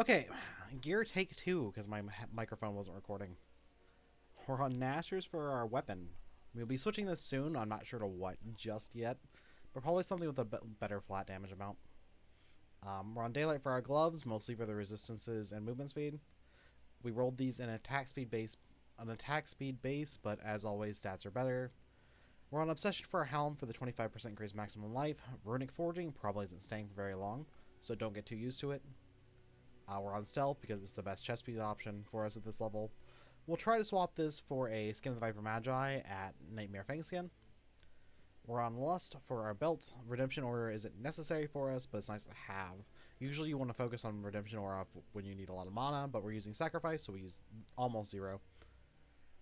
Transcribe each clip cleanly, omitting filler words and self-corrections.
Okay, gear take 2, because my microphone wasn't recording. We're on Nashers for our weapon. We'll be switching this soon. I'm not sure to what just yet, but probably something with a better flat damage amount. We're on Daylight for our gloves, mostly for the resistances and movement speed. We rolled these in an attack speed base, but as always, stats are better. We're on Obsession for our helm for the 25% increased maximum life. Runic Forging probably isn't staying for very long, so don't get too used to it. We're on Stealth because it's the best chest piece option for us at this level. We'll try to swap this for a Skin of the Viper Magi at Nightmare Fangskin. We're on Lust for our belt. Redemption Aura isn't necessary for us, but it's nice to have. Usually you want to focus on Redemption Aura when you need a lot of mana, but we're using Sacrifice, so we use almost 0.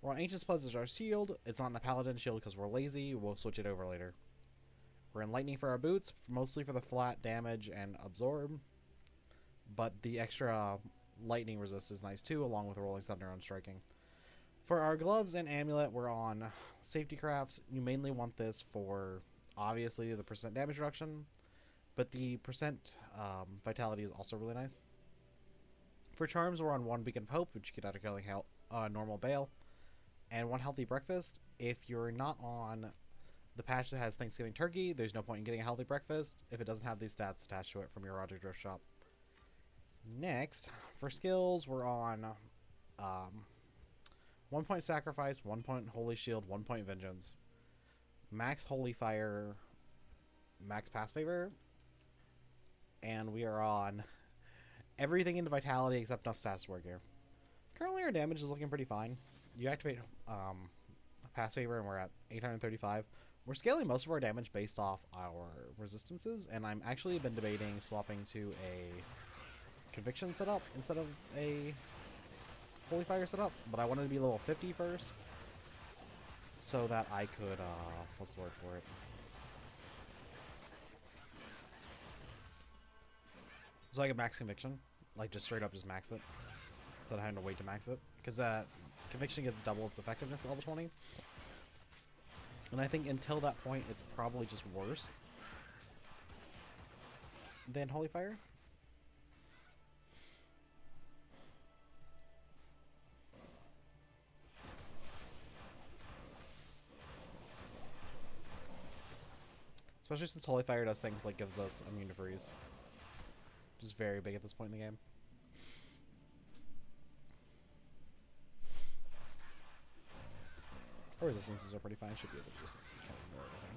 We're on Ancient Splits as our shield. It's not a Paladin shield because we're lazy. We'll switch it over later. We're in Lightning for our boots, mostly for the flat damage and absorb. But the extra lightning resist is nice too, along with Rolling Thunder on striking. For our gloves and amulet, we're on safety crafts. You mainly want this for, obviously, the percent damage reduction, but the percent vitality is also really nice. For charms, we're on 1 Beacon of Hope, which you get out of killing normal Bale, and 1 Healthy Breakfast. If you're not on the patch that has Thanksgiving Turkey, there's no point in getting a Healthy Breakfast if it doesn't have these stats attached to it from your Roger Drift shop. Next, for skills, we're on 1 point Sacrifice, 1 point Holy Shield, 1 point Vengeance, max Holy Fire, max Pass Favor, and we are on everything into Vitality except enough stats to work here. Currently our damage is looking pretty fine. You activate Pass Favor and we're at 835. We're scaling most of our damage based off our resistances, and I'm actually been debating swapping to a Conviction setup instead of a Holy Fire setup, but I wanted to be level 50 first so that I could, what's the word for it? So I could max Conviction, like just straight up just max it instead of having to wait to max it, because that Conviction gets double its effectiveness at level 20, and I think until that point it's probably just worse than Holy Fire. Especially since Holy Fire does things like gives us immune to freeze. Which is very big at this point in the game. Our resistances are pretty fine. Should be able to just ignore everything.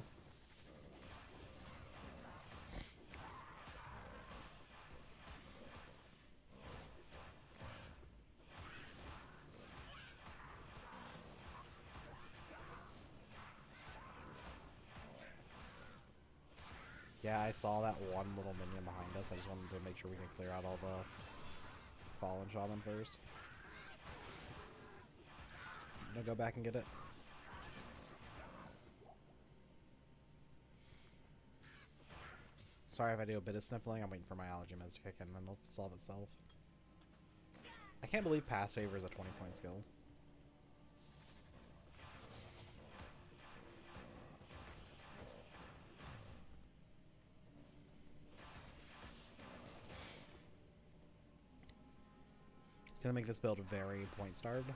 Yeah, I saw that one little minion behind us. I just wanted to make sure we can clear out all the Fallen Shaman first. I'm gonna go back and get it. Sorry if I do a bit of sniffling. I'm waiting for my allergy meds to kick in and then it'll solve itself. I can't believe Pass Favor is a 20-point skill. It's gonna make this build very point starved.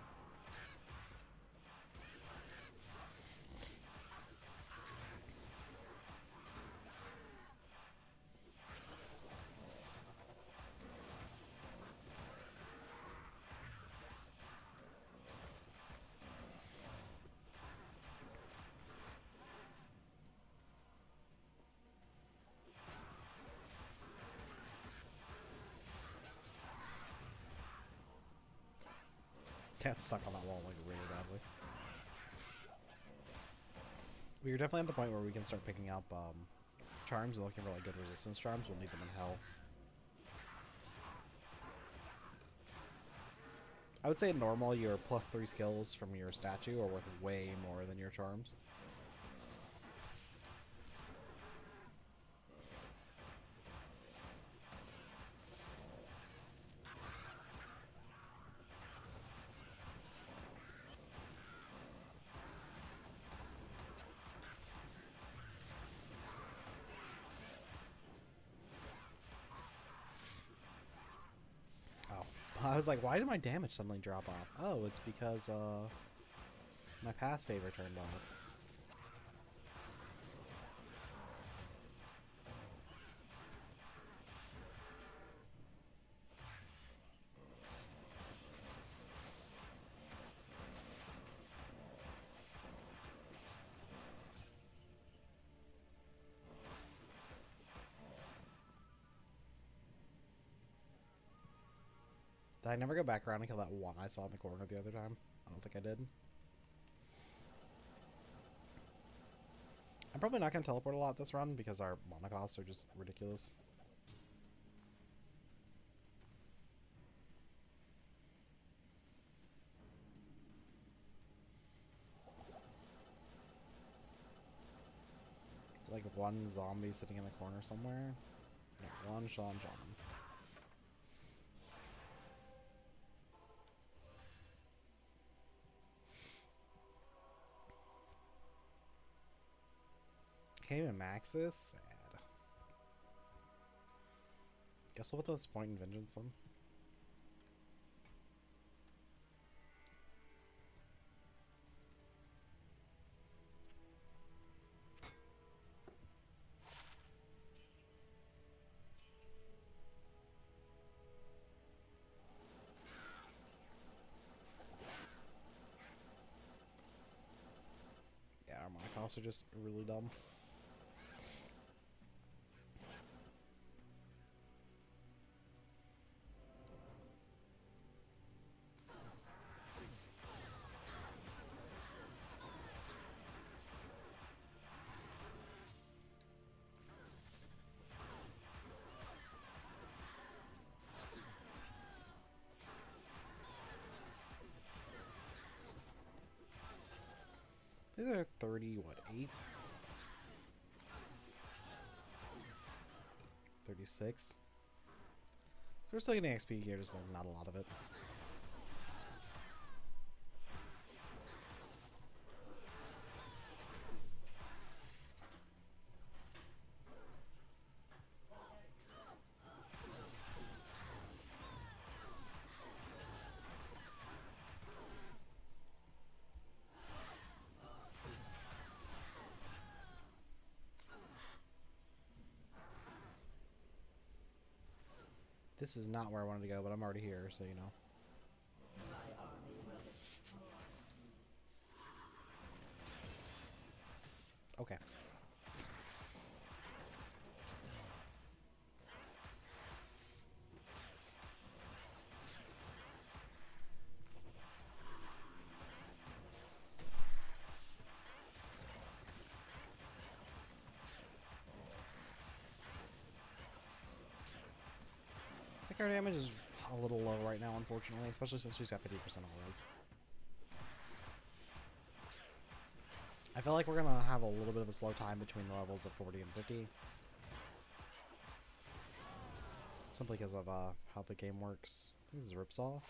Cat's stuck on that wall like really badly. We're definitely at the point where we can start picking up charms and looking for like good resistance charms. We'll need them in hell. I would say in normal your +3 skills from your statue are worth way more than your charms. I was like, why did my damage suddenly drop off? Oh, it's because my pass favor turned off. Did I never go back around and kill that one I saw in the corner the other time? I don't think I did. I'm probably not going to teleport a lot this run because our mana costs are just ridiculous. It's like one zombie sitting in the corner somewhere. No, one Sean John. Can't even max this? Sad. Guess we'll put this point in vengeance on. Yeah, our mana costs are just really dumb. These are 30, what, 8? 36. So we're still getting XP here, just like not a lot of it. This is not where I wanted to go, but I'm already here, so you know. Okay. I think our damage is a little low right now, unfortunately, especially since she's got 50% all res. I feel like we're gonna have a little bit of a slow time between the levels of 40 and 50. Simply because of how the game works. I think this is Ripsaw.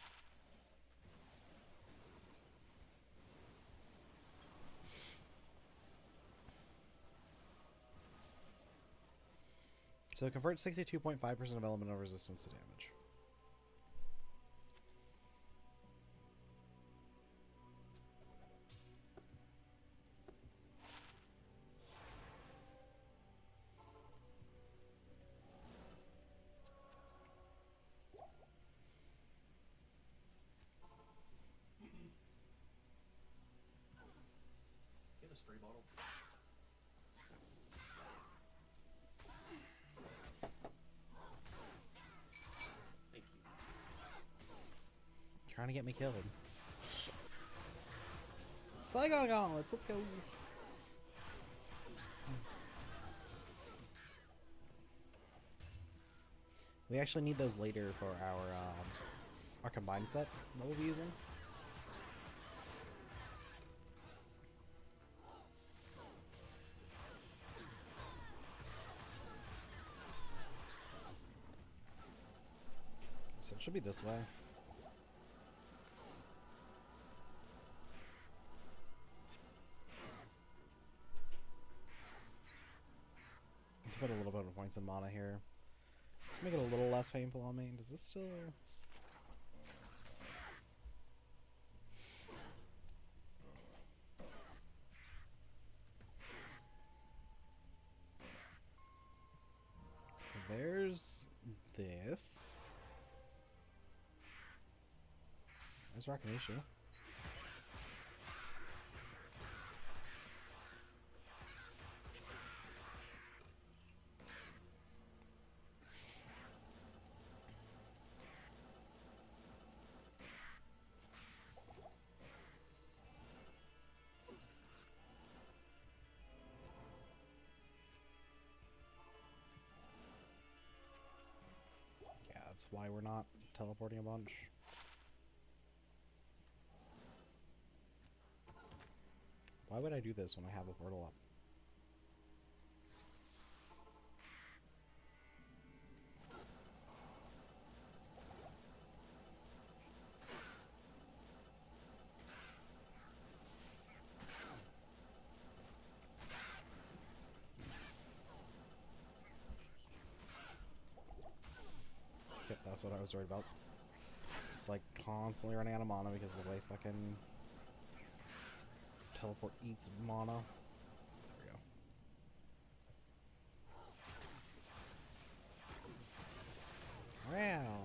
So convert 62.5% of elemental resistance to damage. Get a spray bottle. Thank you. Trying to get me killed. Saigon Gauntlets, let's go. We actually need those later for our combined set that we'll be using. So it should be this way. Let's put a little bit of points in mana here. Let's make it a little less painful on me. Does this still... there's this. There's Rakanisha. Yeah, that's why we're not teleporting a bunch. Why would I do this when I have a portal up? Yep, that's what I was worried about. Just like constantly running out of mana because of the way fucking teleport eats mana. There we go. Wow.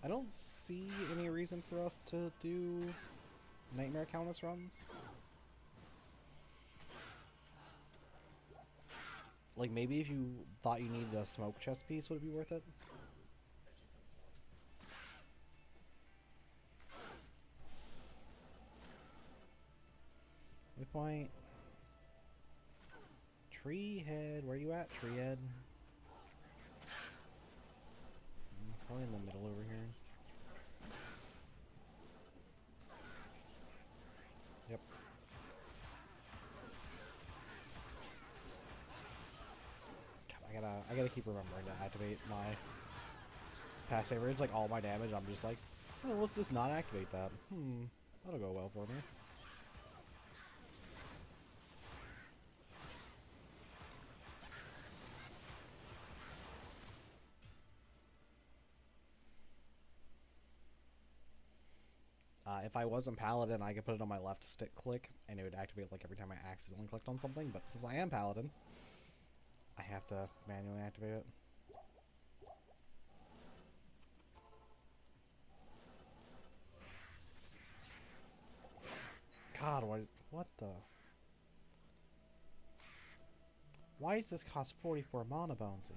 I don't see any reason for us to do Nightmare Countess runs. Like, maybe if you thought you needed a smoke chest piece, would it be worth it? Waypoint. Treehead, where you at, Treehead? Probably in the middle over here. Yep. I gotta keep remembering to activate my past favorites, like all my damage. I'm just like, oh, let's just not activate that. That'll go well for me. If I wasn't Paladin, I could put it on my left stick click, and it would activate like every time I accidentally clicked on something. But since I am Paladin, I have to manually activate it. God, what the? Why does this cost 44 mana, Bonesy?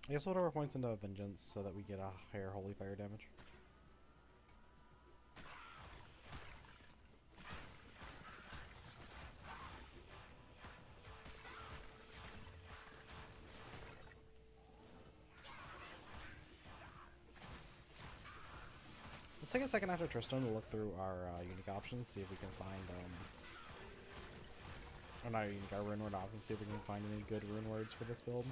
I guess whatever points into Vengeance so that we get a higher Holy Fire damage. Let's take a second after Tristan to look through our unique options, see if we can find, or not unique, our rune word options, see if we can find any good rune words for this build.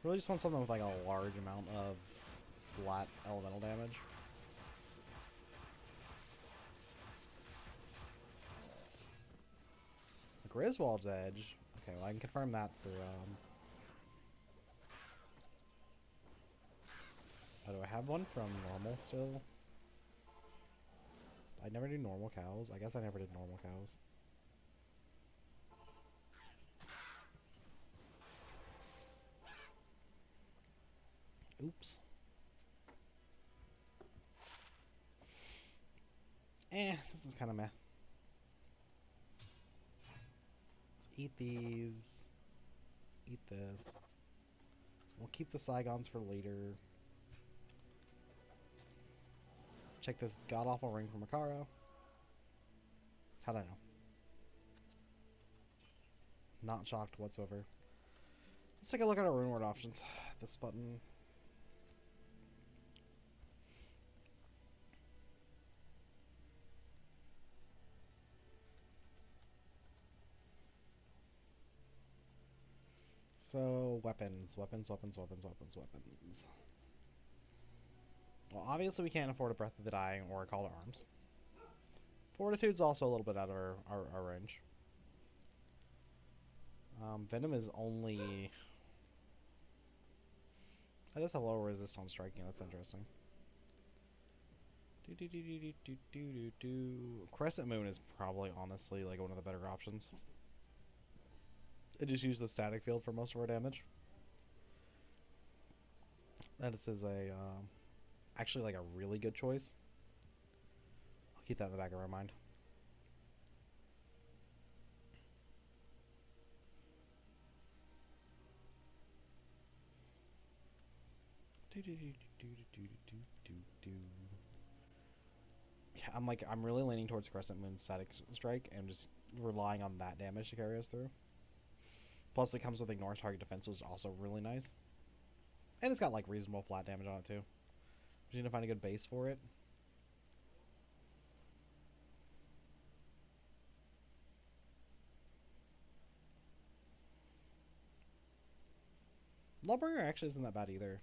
Really just want something with like a large amount of flat elemental damage. Griswold's Edge. Okay, well I can confirm that for, oh, do I have one from normal still? I never do normal cows. I guess I never did normal cows. Oops. This is kind of meh. Let's eat these. Eat this. We'll keep the Saigons for later. Check this god-awful ring from Makaro. How'd I know? Not shocked whatsoever. Let's take a look at our rune word options. This button. So, weapons. Weapons. Well, obviously we can't afford a Breath of the Dying or a Call to Arms. Fortitude's also a little bit out of our range. Venom is only... That does have lower resist on striking. That's interesting. Crescent Moon is probably, honestly, like one of the better options. It just uses the static field for most of our damage. That is a... actually, like, a really good choice. I'll keep that in the back of our mind. Yeah, I'm really leaning towards Crescent Moon's Static Strike and just relying on that damage to carry us through. Plus, it comes with Ignore Target Defense, which is also really nice. And it's got, like, reasonable flat damage on it, too. Just need to find a good base for it. Lawbringer actually isn't that bad either.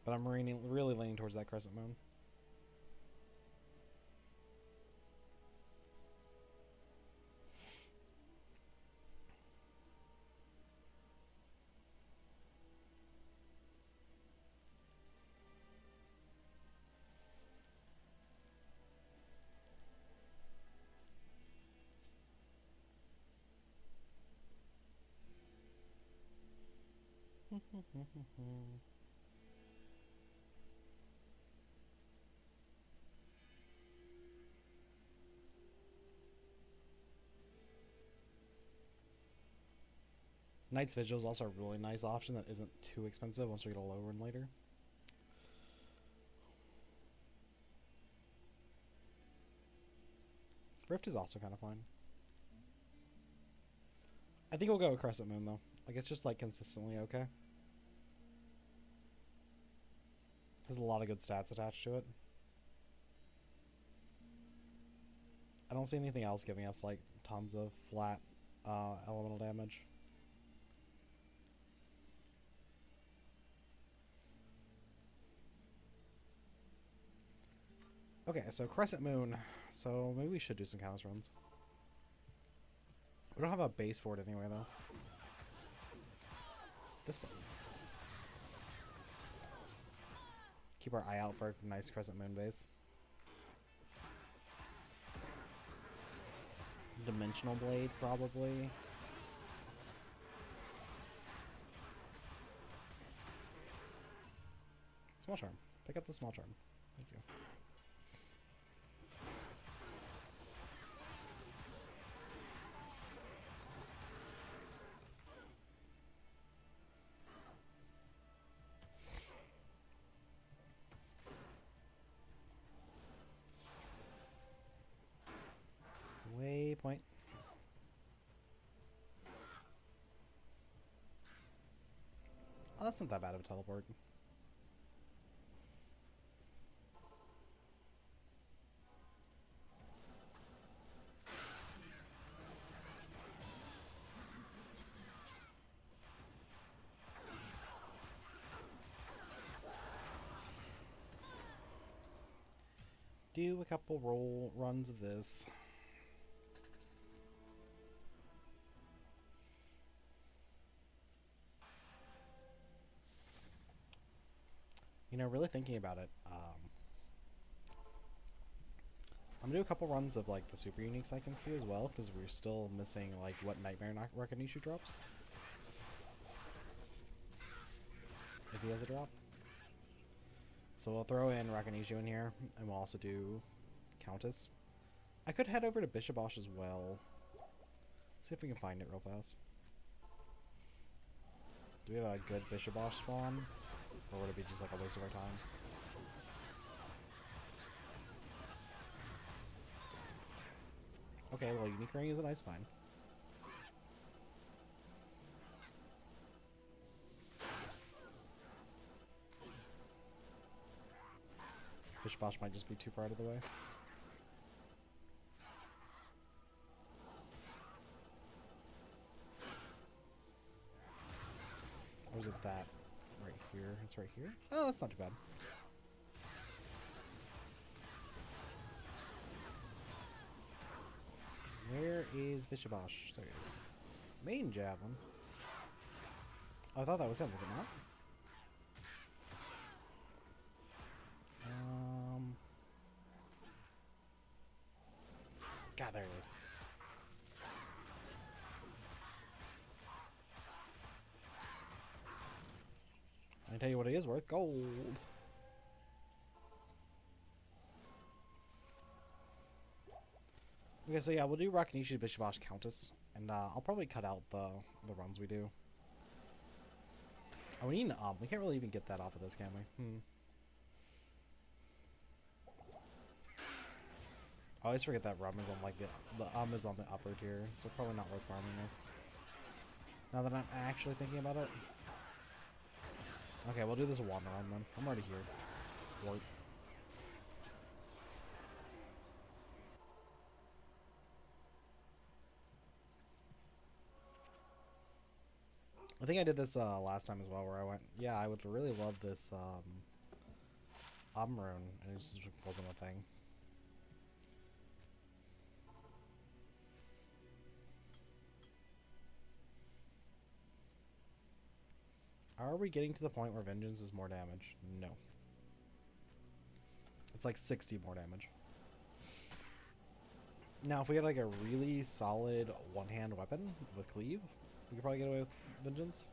But I'm really leaning towards that Crescent Moon. Knight's Vigil is also a really nice option that isn't too expensive once we get a low run later. Rift is also kind of fine. I think we'll go with Crescent Moon, though. Like, it's just, like, consistently okay. There's a lot of good stats attached to it. I don't see anything else giving us, like, tons of flat elemental damage. Okay, so Crescent Moon. So maybe we should do some counter runs. We don't have a base for it anyway, though. This one. Keep our eye out for a nice Crescent Moon base. Dimensional Blade, probably. Small Charm. Pick up the Small Charm. Thank you. Waypoint. Oh, that's not that bad of a teleport. Do a couple roll runs of this. You know, really thinking about it, I'm gonna do a couple runs of like the super uniques I can see as well, because we're still missing like what Nightmare Rakanishu drops. If he has a drop. So we'll throw in Rakanishu in here, and we'll also do Countess. I could head over to Bishabosh as well. See if we can find it real fast. Do we have a good Bishabosh spawn? Or would it be just like a waste of our time? Okay, well, Unique Ring is a nice find. Bish Bosh might just be too far out of the way. Or is it that? Right here. It's right here. Oh, that's not too bad. Where is Bishabosh? There he is. Main javelin. Oh, I thought that was him, was it not? God, there it is. I tell you what, it is worth gold. Okay, so yeah, we'll do Rakanishi, Bishabosh, Countess, and I'll probably cut out the runs we do. Oh, we need an we can't really even get that off of this, can we? I always forget that rum is on like the is on the upper tier, so probably not worth farming this. Now that I'm actually thinking about it. Okay, we'll do this one run then. I'm already here. Wart. I think I did this last time as well, where I went, yeah, I would really love this Rune, and it just wasn't a thing. Are we getting to the point where Vengeance is more damage? No. It's like 60 more damage. Now, if we had like a really solid one-hand weapon with Cleave, we could probably get away with Vengeance.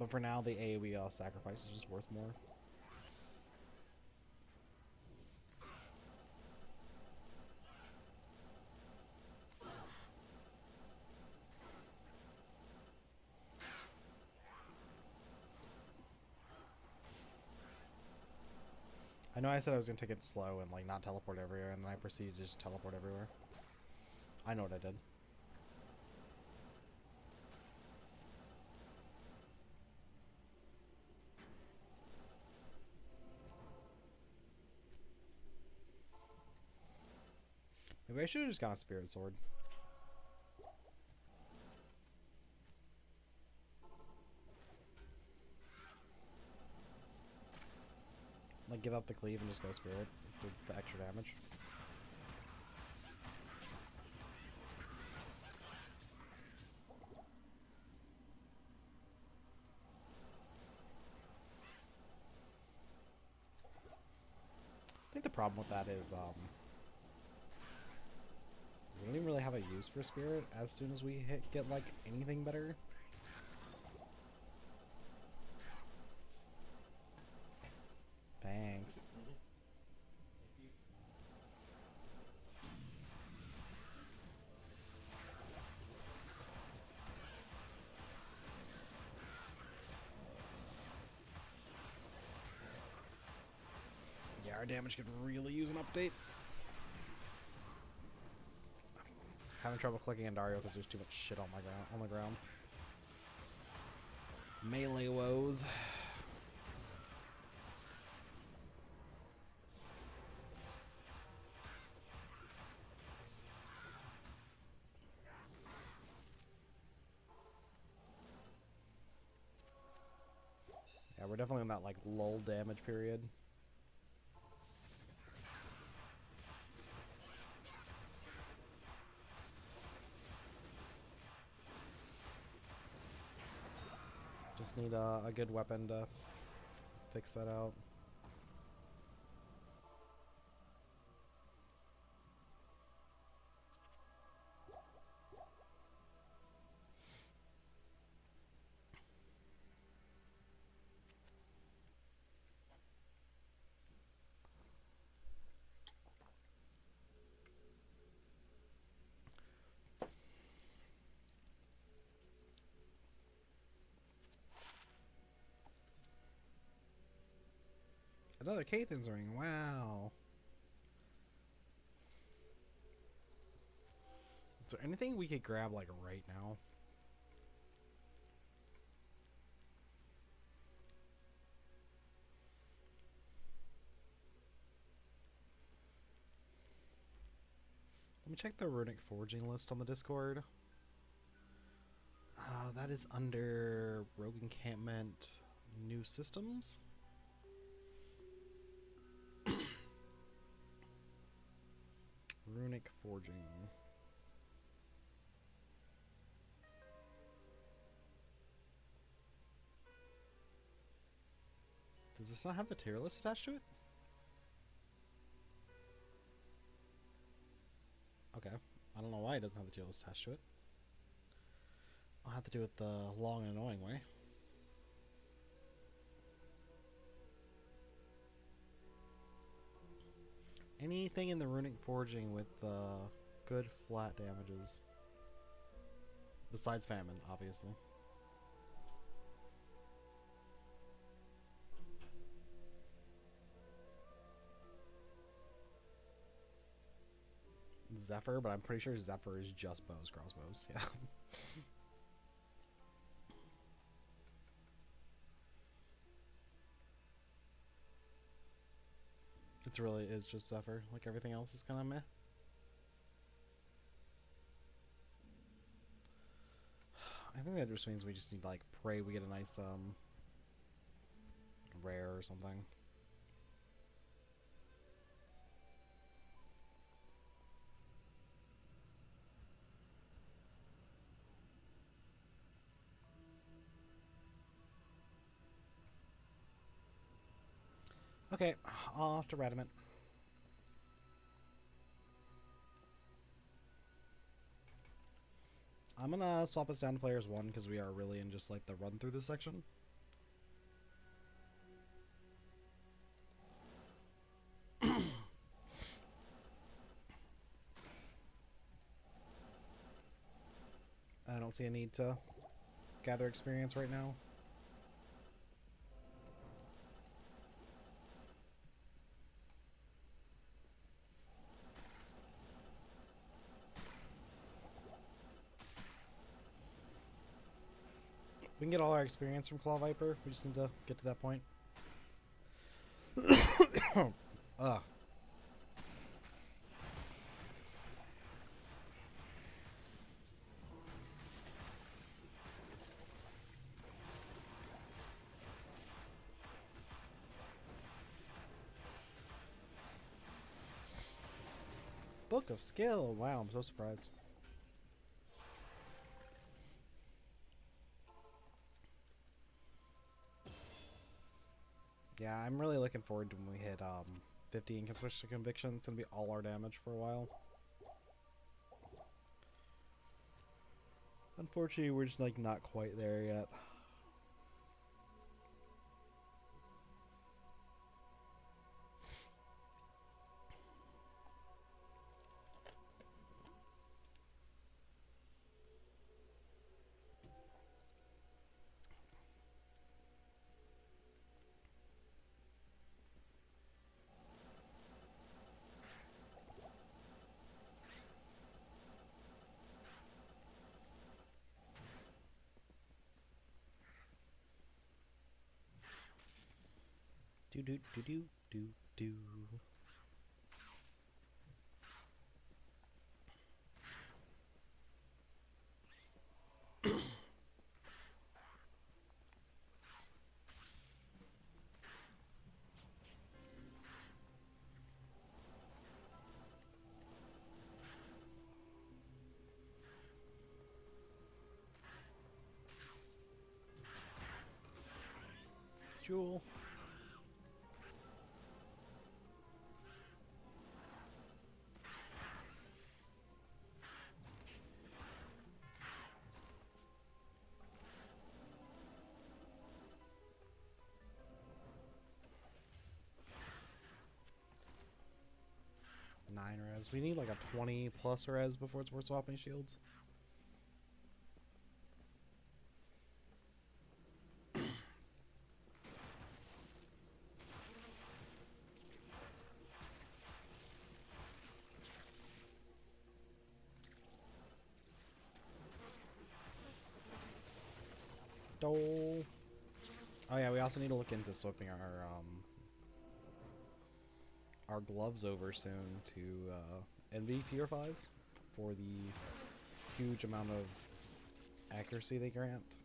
But for now, the AoE sacrifice is just worth more. I know I said I was going to take it slow and like not teleport everywhere, and then I proceeded to just teleport everywhere. I know what I did. Maybe I should have just got a Spirit Sword. Like, give up the Cleave and just go Spirit for the extra damage. I think the problem with that is, we don't even really have a use for Spirit as soon as we get, like, anything better. Thanks. Yeah, our damage could really use an update. Having trouble clicking on Dario because there's too much shit on the ground. Melee woes. Yeah, we're definitely in that like lull damage period. Just need a good weapon to fix that out. Another Cathan's ring. Wow. Is there anything we could grab, like, right now? Let me check the runic forging list on the Discord. That is under Rogue Encampment New Systems. Runic forging. Does this not have the tier list attached to it? Okay. I don't know why it doesn't have the tier list attached to it. I'll have to do it the long and annoying way. Anything in the runic forging with good flat damages. Besides famine, obviously. Zephyr, but I'm pretty sure Zephyr is just bows, crossbows. Yeah. It really is just Zephyr. Like everything else is kind of meh. I think that just means we just need to like pray we get a nice rare or something. Okay, off to Radamant. I'm gonna swap us down to players 1 because we are really in just like the run through this section. I don't see a need to gather experience right now. We can get all our experience from Claw Viper. We just need to get to that point. Ugh. Book of Skill. Wow, I'm so surprised. Yeah, I'm really looking forward to when we hit 50 and can switch to Conviction. It's going to be all our damage for a while. Unfortunately, we're just like not quite there yet. Do do do do do do. Jewel. Nine res. We need like a 20 plus res before it's worth swapping shields. Dole. Oh yeah, we also need to look into swapping our gloves over soon to Envy tier 5s for the huge amount of accuracy they grant.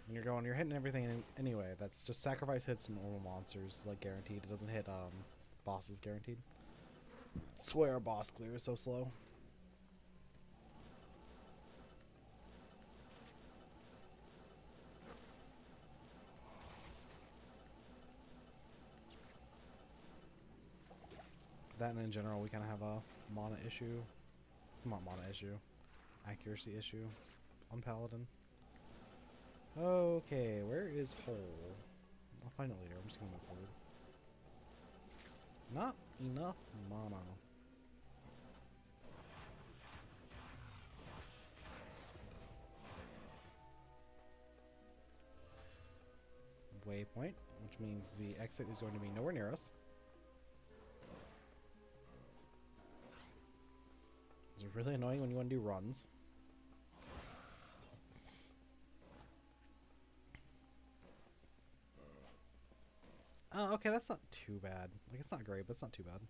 And you're hitting everything anyway. That's just sacrifice hits normal monsters, like guaranteed. It doesn't hit bosses guaranteed. Swear boss clear is so slow. That and in general we kinda have a mana issue. Not mana issue. Accuracy issue on Paladin. Okay, where is Hole? I'll find it later. I'm just gonna move forward. Not enough mana. Waypoint, which means the exit is going to be nowhere near us. It's really annoying when you want to do runs. Oh, okay, that's not too bad. Like, it's not great, but it's not too bad.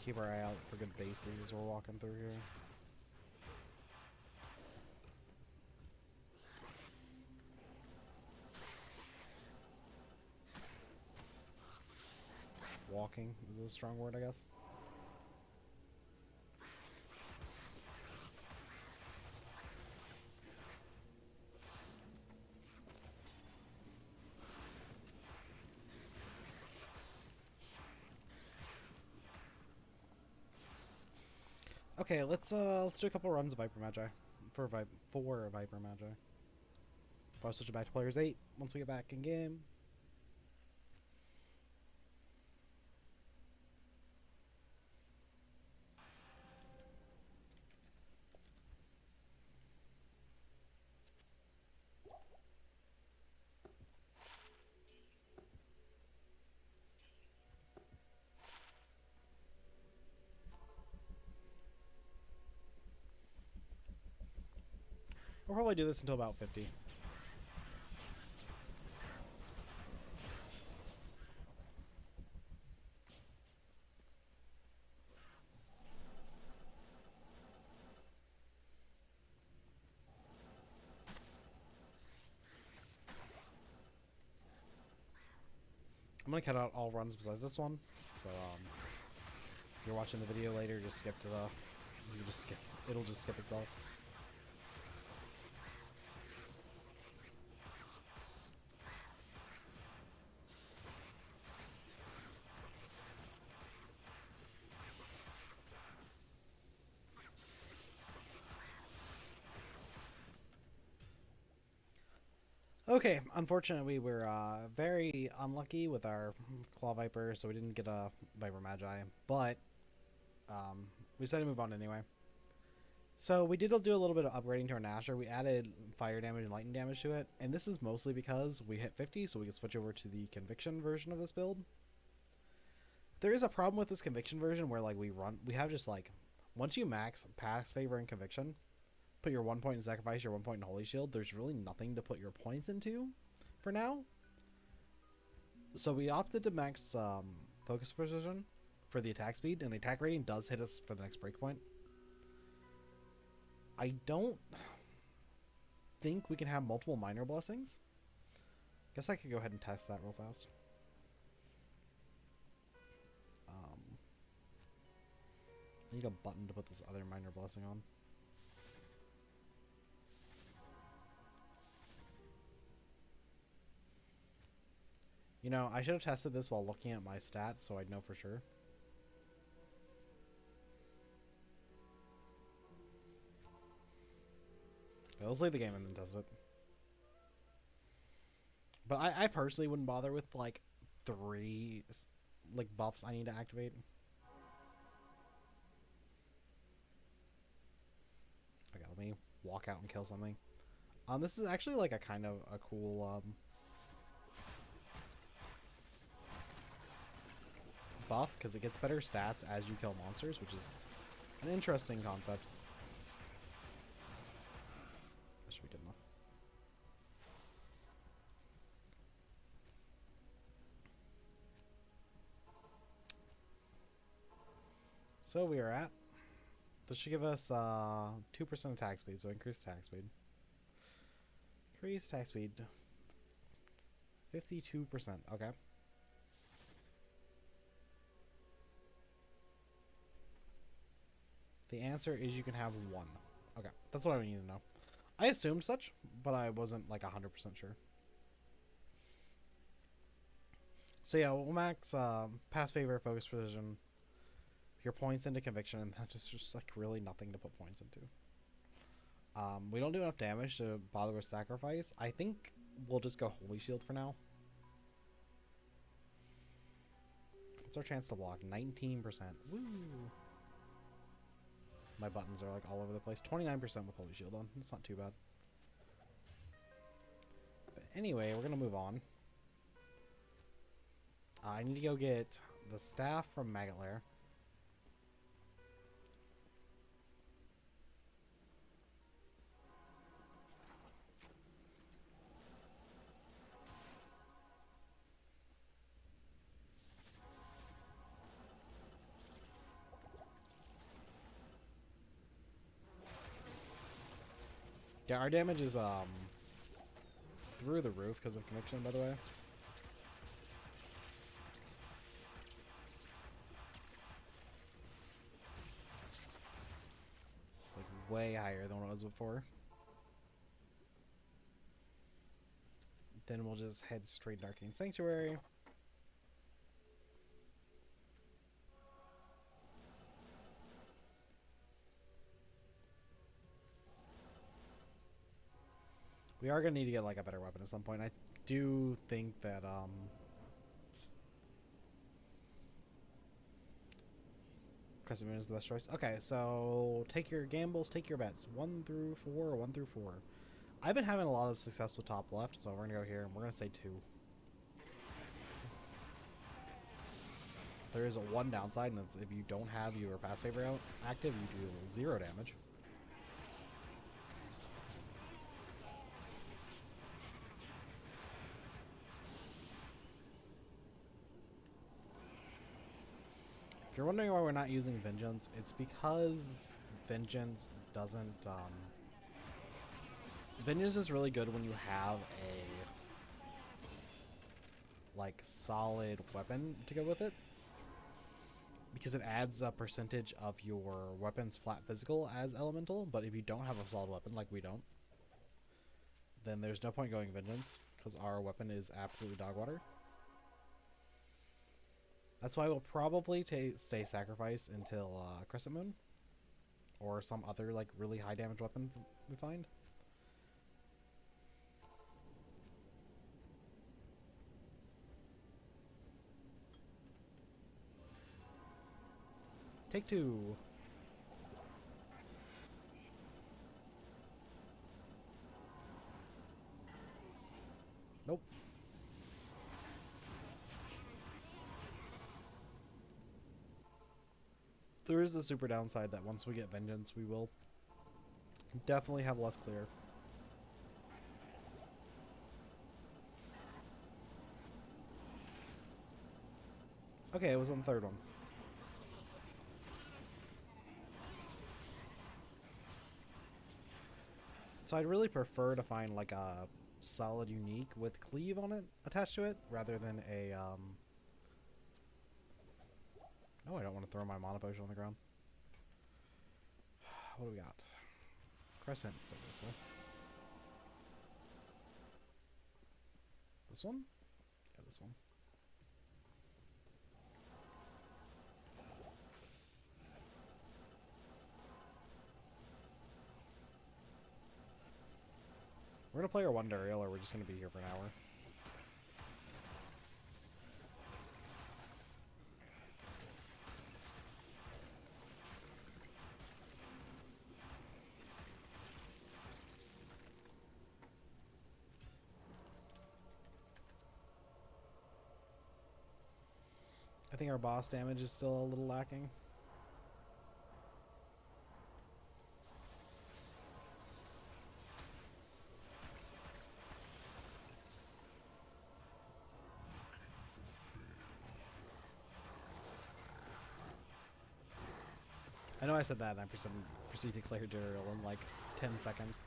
Keep our eye out for good bases as we're walking through here. Walking is a strong word, I guess. Okay, let's do a couple runs of Viper Magi for Viper Magi. Probably switch it back to players 8 once we get back in game. We'll probably do this until about 50. I'm gonna cut out all runs besides this one, so if you're watching the video later, just skip to the. You just skip. It'll just skip itself. Okay, unfortunately, we were very unlucky with our Claw Viper, so we didn't get a Viper Magi, but we decided to move on anyway. So we did do a little bit of upgrading to our Nasher. We added fire damage and lightning damage to it, and this is mostly because we hit 50, so we can switch over to the Conviction version of this build. There is a problem with this Conviction version where like we have just like, once you max Pass, Favor, and Conviction, put your 1 point in Sacrifice, your 1 point in Holy Shield, there's really nothing to put your points into for now. So we opted to max Focus Precision for the attack speed, and the attack rating does hit us for the next breakpoint. I don't think we can have multiple minor blessings. Guess I could go ahead and test that real fast. I need a button to put this other minor blessing on. You know, I should have tested this while looking at my stats so I'd know for sure. Okay, let's leave the game and then test it. But I personally wouldn't bother with like 3 like buffs I need to activate. Okay, let me walk out and kill something. This is actually like a kind of a cool buff because it gets better stats as you kill monsters, which is an interesting concept. That should be good enough. So we are at. This should give us 2% attack speed, so increased attack speed. Increased attack speed. 52%. Okay. The answer is you can have one. Okay, that's what I need to know. I assumed such, but I wasn't like 100% sure. So yeah, we'll max pass favor, focus precision, your points into conviction, and that's just like really nothing to put points into. We don't do enough damage to bother with sacrifice. I think we'll just go Holy Shield for now. What's our chance to block? 19%. Woo! My buttons are like all over the place. 29% with Holy Shield on. It's not too bad. But anyway, we're going to move on. I need to go get the staff from Maggot Lair. Yeah, our damage is through the roof because of conviction, by the way. It's like way higher than what it was before. Then we'll just head straight to Arcane Sanctuary. We are going to need to get like a better weapon at some point. I do think that Crescent Moon is the best choice. Okay, so take your gambles, take your bets. 1 through 4 or 1 through 4. I've been having a lot of success with top left, so we're going to go here and we're going to say 2. There is a one downside, and that's if you don't have your pass favor out active, you deal 0 damage. If you're wondering why we're not using Vengeance, it's because Vengeance doesn't... Vengeance is really good when you have a like solid weapon to go with it, because it adds a percentage of your weapon's flat physical as elemental. But if you don't have a solid weapon, like we don't, then there's no point going Vengeance, because our weapon is absolutely dog water. That's why we'll probably stay Sacrifice until Crescent Moon, or some other like really high damage weapon we find. Take 2. Nope. There is a super downside that once we get Vengeance, we will definitely have less clear. Okay, it was on the third one. So I'd really prefer to find like a solid unique with cleave on it attached to it, rather than a No, I don't want to throw my mana potion on the ground. What do we got? Crescent. Let's go this way. This one? Yeah, this one. We're gonna play our one Duriel, or we're just gonna be here for an hour. I think our boss damage is still a little lacking. I know I said that and I proceeded to clear Duriel in like 10 seconds.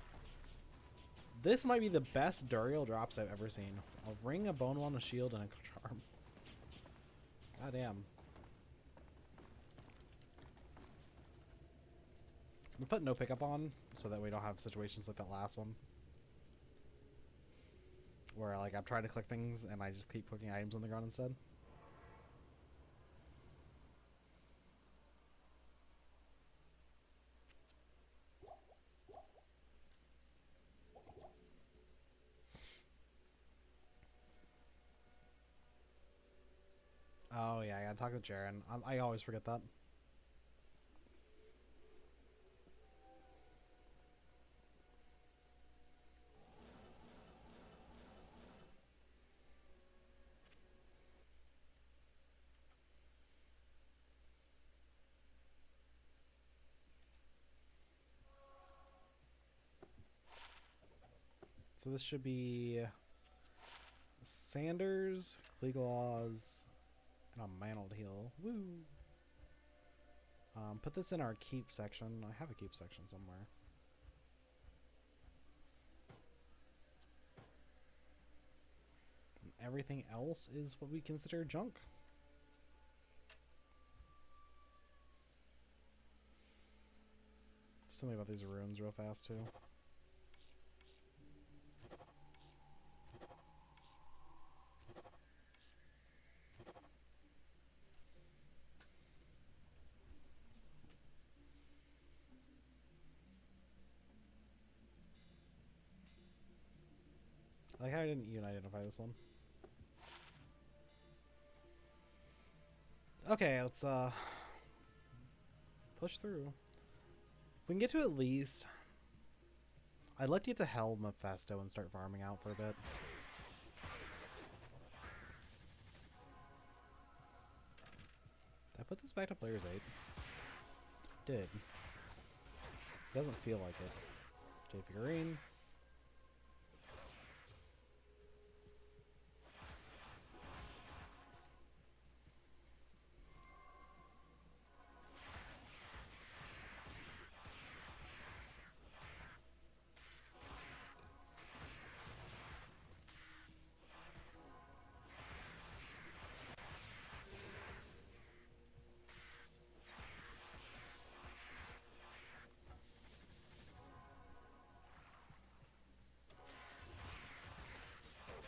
This might be the best Duriel drops I've ever seen. A ring, a bone wand, a shield, and a charm. God damn. We put no pickup on so that we don't have situations like that last one. Where like I'm trying to click things and I just keep clicking items on the ground instead. Oh yeah, I gotta talk to Jaren. I always forget that. So this should be Sanders, Cleglaws, and a Mantled Heal. Woo! Put this in our keep section. I have a keep section somewhere. And everything else is what we consider junk. Just tell me about these runes real fast too. I like how I didn't even identify this one. Okay, let's push through. We can get to at least... I'd like to get to Hell Mephisto and start farming out for a bit. Did I put this back to player's 8? Did. Doesn't feel like it. J figurine.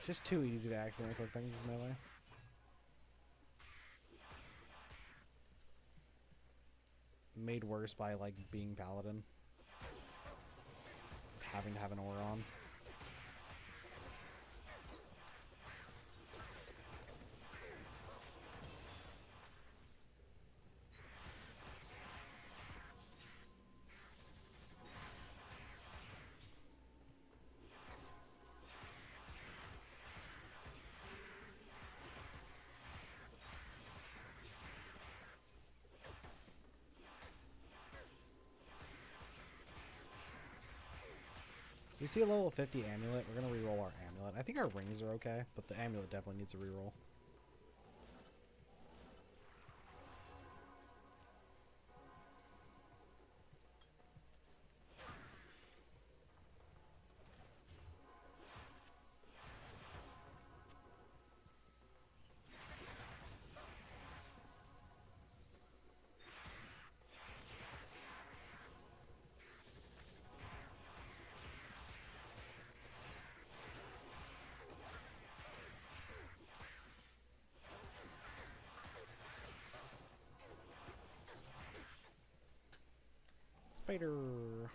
Just too easy to accidentally click things as melee. Made worse by like being Paladin. Having to have an aura on. We see a level 50 amulet. We're gonna reroll our amulet. I think our rings are okay, but the amulet definitely needs a reroll. Spider.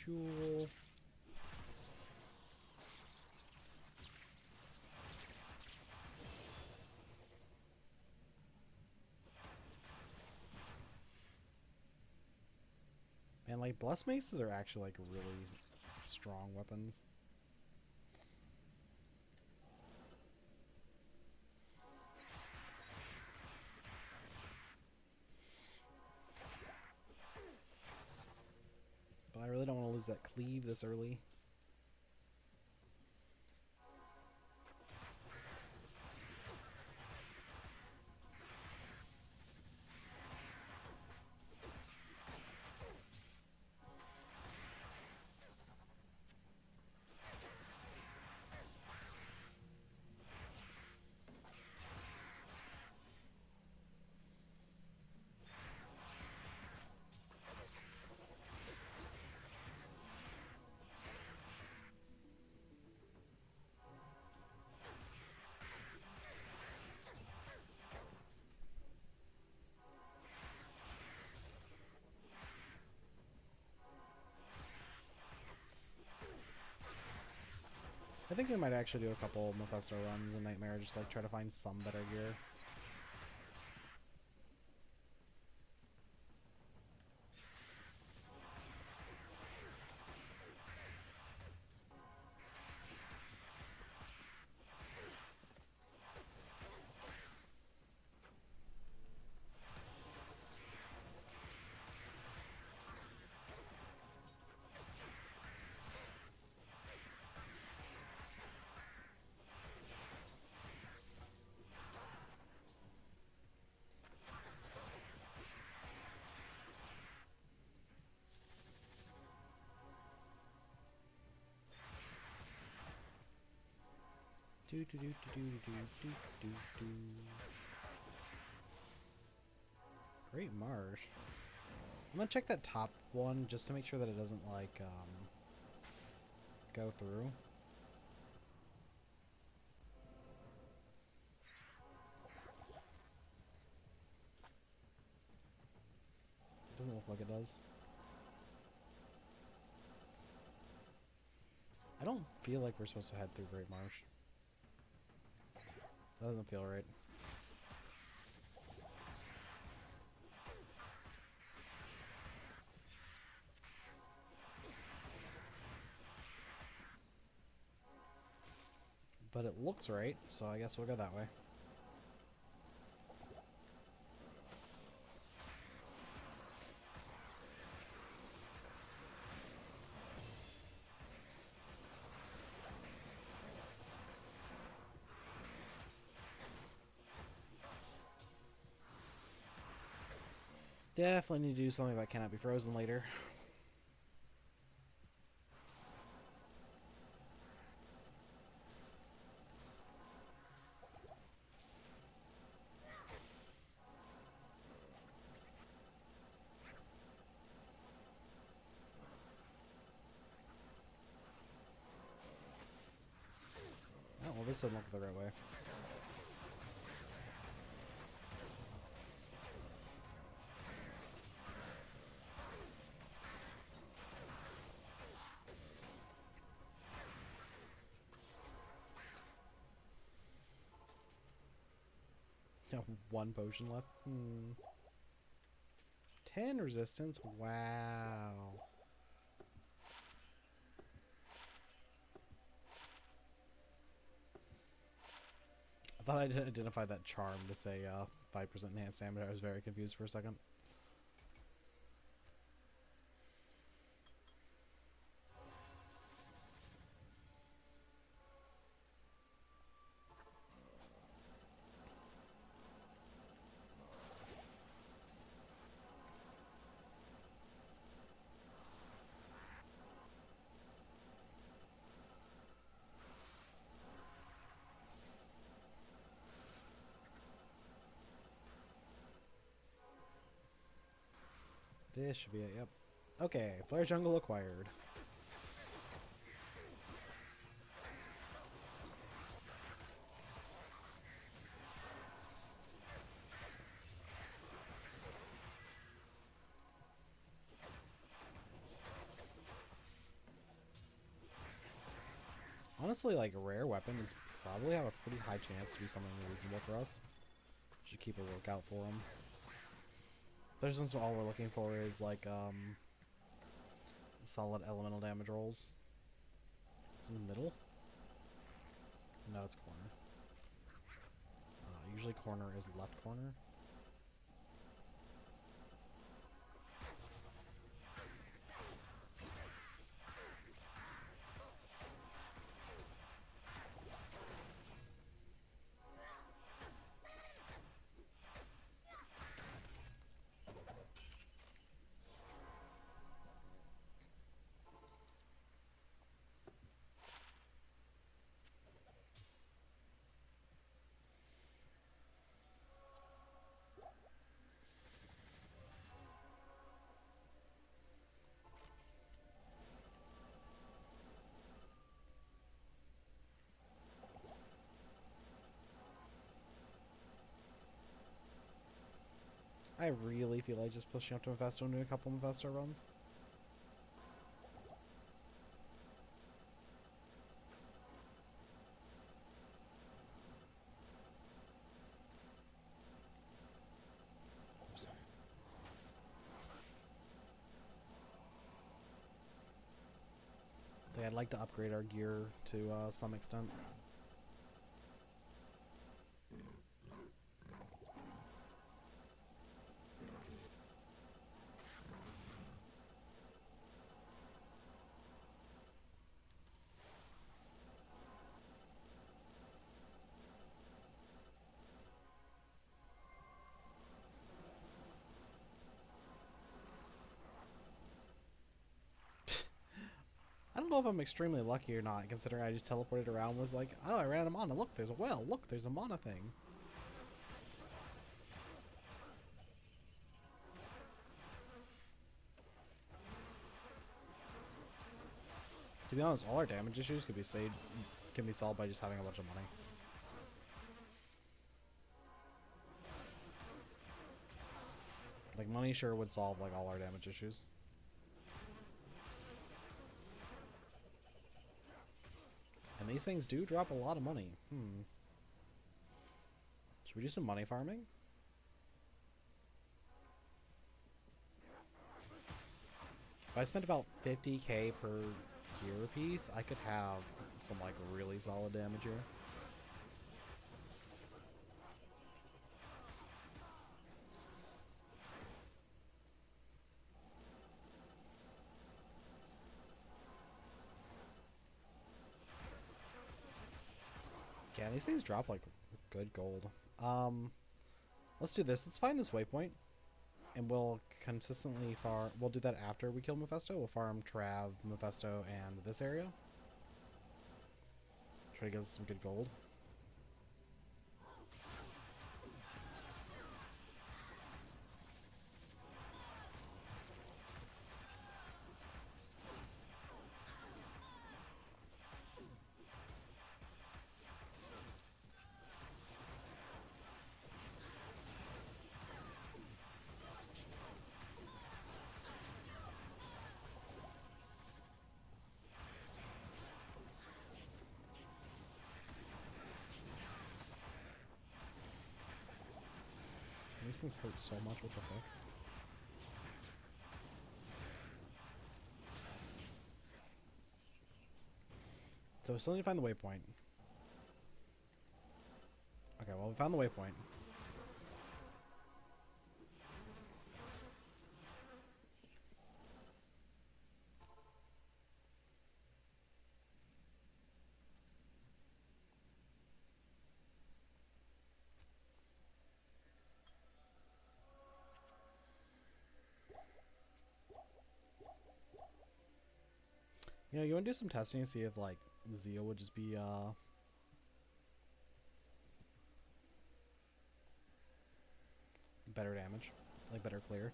Jewel. And like blessed maces are actually like really strong weapons. But I really don't want to lose that cleave this early. I think we might actually do a couple Mephisto runs in Nightmare, just like try to find some better gear. Do do do do do do do do. Great Marsh. I'm gonna check that top one just to make sure that it doesn't like go through. It doesn't look like it does. I don't feel like we're supposed to head through Great Marsh. That doesn't feel right. But it looks right, so I guess we'll go that way. Definitely need to do something that cannot be frozen later. Oh, well, this doesn't look the right way. One potion left. 10 resistance. Wow. I thought I did identify that charm to say 5% enhanced damage. I was very confused for a second. This should be it, yep. Okay, Flare Jungle acquired. Honestly, like, a rare weapon is probably have a pretty high chance to be something reasonable for us. Should keep a lookout for them. There's just all we're looking for is, like, solid elemental damage rolls. This is middle? No, it's corner. Usually corner is left corner. I really feel like just pushing up to Mephisto and doing a couple Mephisto runs. Oops. I think I'd like to upgrade our gear to some extent. I don't know if I'm extremely lucky or not, considering I just teleported around, was like, oh, I ran a mana. Look, there's a well. Look, there's a mana thing. To be honest, all our damage issues can be solved by just having a bunch of money. Like, money sure would solve, like, all our damage issues. And these things do drop a lot of money. Should we do some money farming? If I spent about 50k per gear piece, I could have some, like, really solid damage here. Yeah, these things drop, like, good gold. Let's do this. Let's find this waypoint. And we'll consistently farm... We'll do that after we kill Mephisto. We'll farm Trav, Mephisto, and this area. Try to get us some good gold. These things hurt so much, what the fuck? So we still need to find the waypoint. Okay, well, we found the waypoint. You know, you want to do some testing and see if, like, Zeal would just be, better damage. Like, better clear.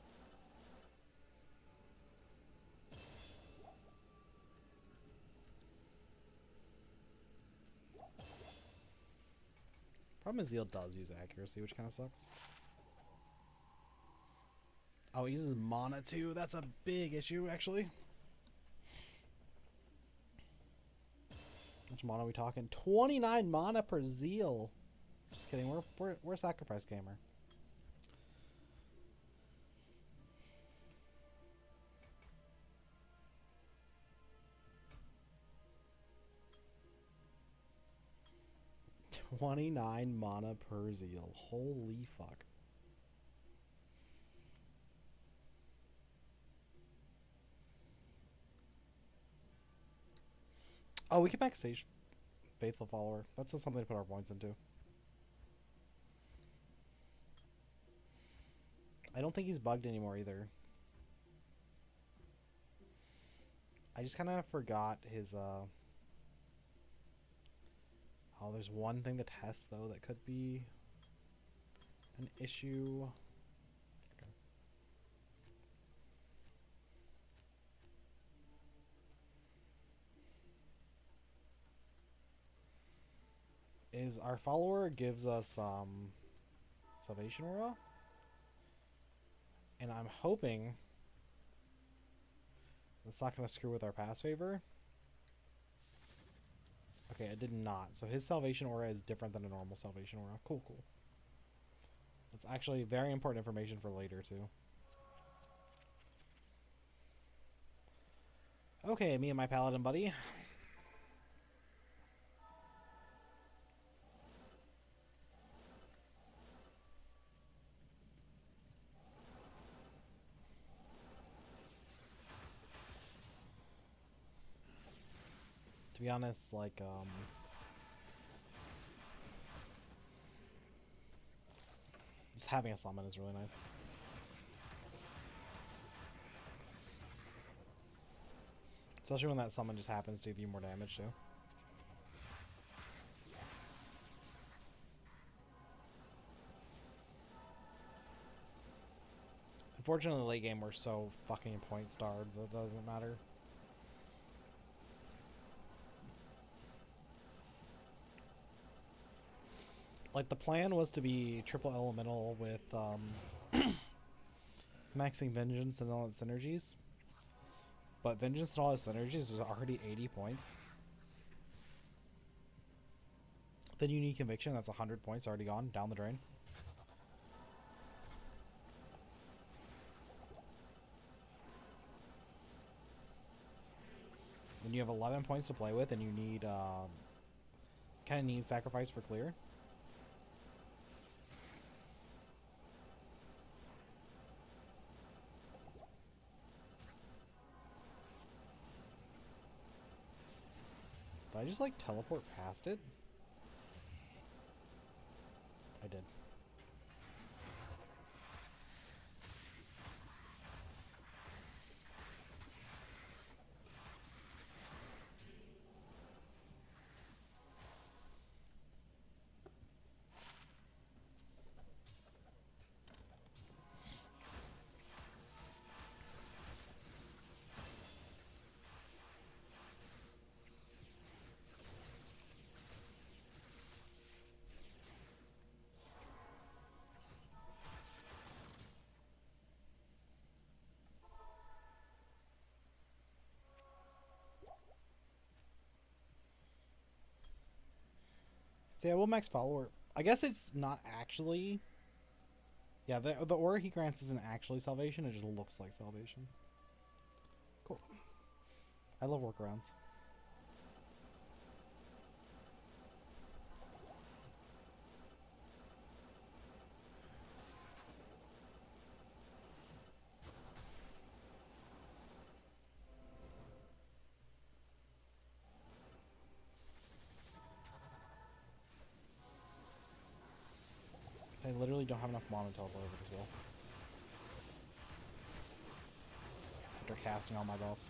Problem is Zeal does use accuracy, which kind of sucks. Oh, he uses mana too. That's a big issue, actually. much mana are we talking? 29 mana per Zeal. Just kidding. We're Sacrifice Gamer. $29 mana per Zeal. Holy fuck. Oh, we can back Sage Faithful Follower. That's just something to put our points into. I don't think he's bugged anymore either. I just kind of forgot his, Oh, there's one thing to test, though, that could be an issue. Okay. Is our follower gives us, Salvation Aura? And I'm hoping it's not going to screw with our pass favor. Okay, it did not. So his Salvation Aura is different than a normal Salvation Aura. Cool, cool. That's actually very important information for later, too. Okay, me and my Paladin buddy. To be honest, like, just having a summon is really nice. Especially when that summon just happens to give you more damage, too. Unfortunately, late game we're so fucking point starved that it doesn't matter. Like, the plan was to be triple elemental with maxing Vengeance and all its synergies. But Vengeance and all its synergies is already 80 points. Then Unique Conviction, that's 100 points already gone, down the drain. Then you have 11 points to play with, and you need, kind of need Sacrifice for clear. Did I just, like, teleport past it? I did. So yeah, we'll max follower. I guess it's not actually... Yeah, the aura he grants isn't actually salvation, it just looks like salvation. Cool. I love workarounds. I literally don't have enough mana to teleport over as well. After casting all my buffs.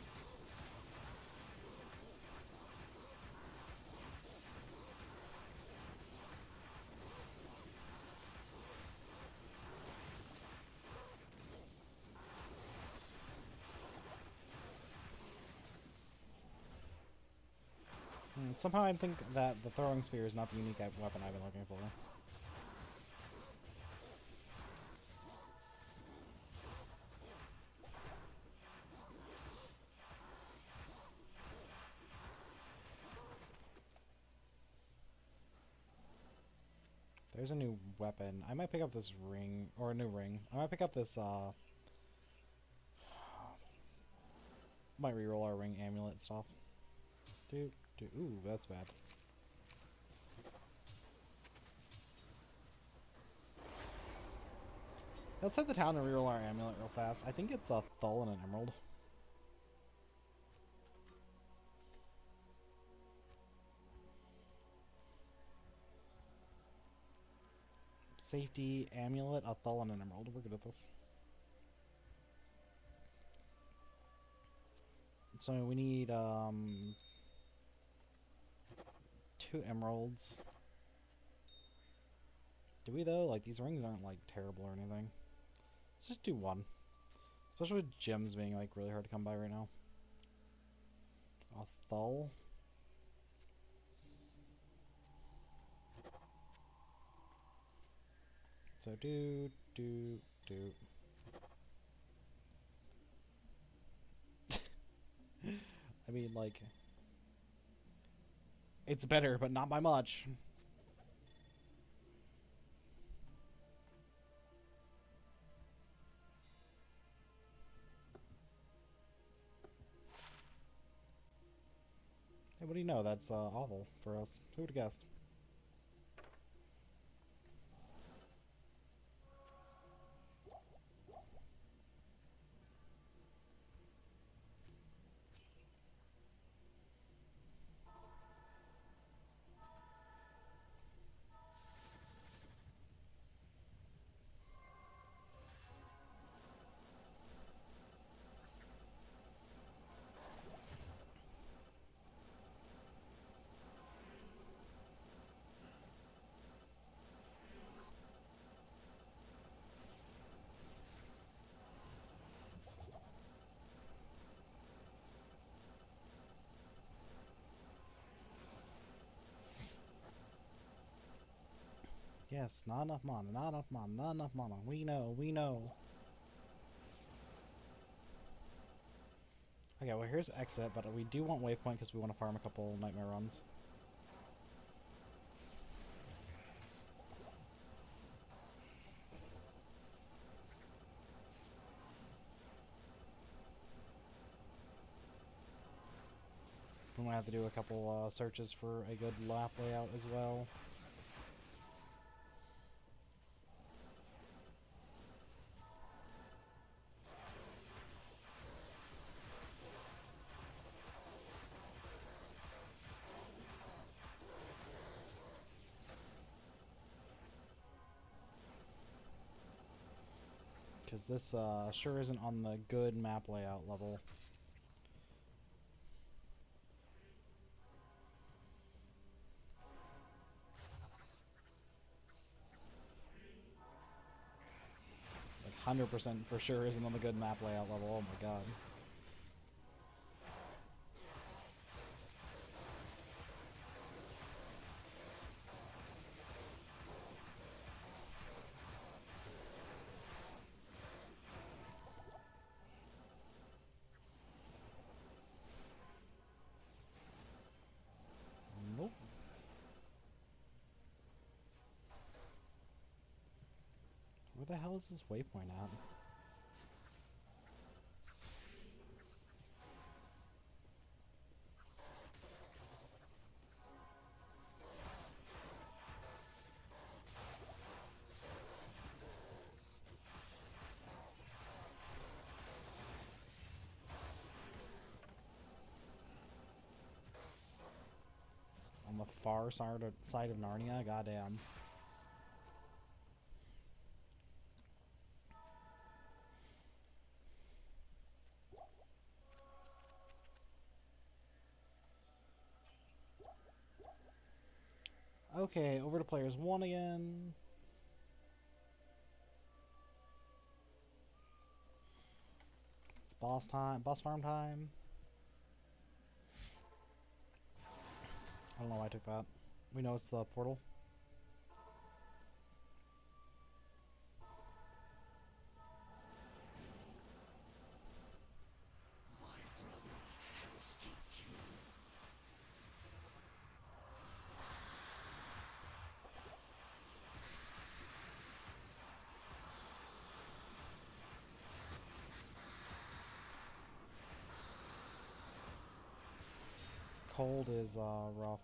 Somehow I think that the throwing spear is not the unique weapon I've been looking for. There's a new weapon. I might pick up this ring, or a new ring. I might pick up this, might reroll our ring amulet stuff. Ooh, that's bad. Let's hit the town and reroll our amulet real fast. I think it's a Thull and an emerald. Safety, amulet, a Thull, and an emerald. We're good at this. So we need 2 emeralds. Do we though? Like, these rings aren't like terrible or anything. Let's just do 1. Especially with gems being like really hard to come by right now. A Thull. So do. I mean, like, it's better, but not by much. Hey, what do you know? That's awful for us. Who would have guessed? Yes, not enough mana, not enough mana, not enough mana. We know, we know. Okay, well here's exit, but we do want waypoint because we want to farm a couple nightmare runs. We might have to do a couple searches for a good lap layout as well. Because this sure isn't on the good map layout level. Like 100% for sure isn't on the good map layout level. Oh my god. Nope. Where the hell is this waypoint at? On the far side of Narnia? Goddamn. Okay, over to players 1 again. It's boss time, boss farm time. I don't know why I took that. We know it's the portal. cold is rough.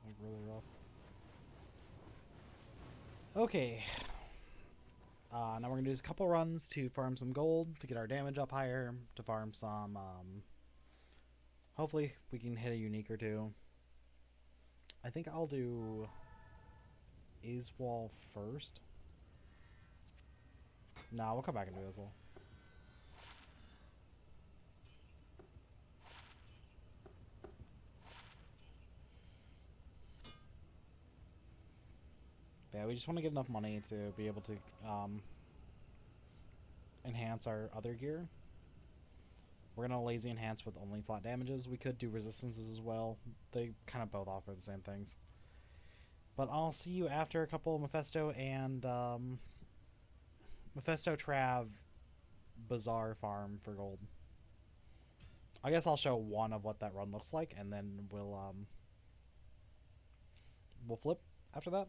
Like, really rough. Okay. Now we're going to do a couple runs to farm some gold, to get our damage up higher, to farm some, hopefully we can hit a unique or two. I think I'll do Iswal first. No, we'll come back and do Iswal. Yeah, we just want to get enough money to be able to enhance our other gear. We're going to lazy enhance with only flat damages. We could do resistances as well. They kind of both offer the same things. But I'll see you after a couple of Mephisto and Mephisto Trav Bazaar farm for gold. I guess I'll show one of what that run looks like, and then we'll flip after that.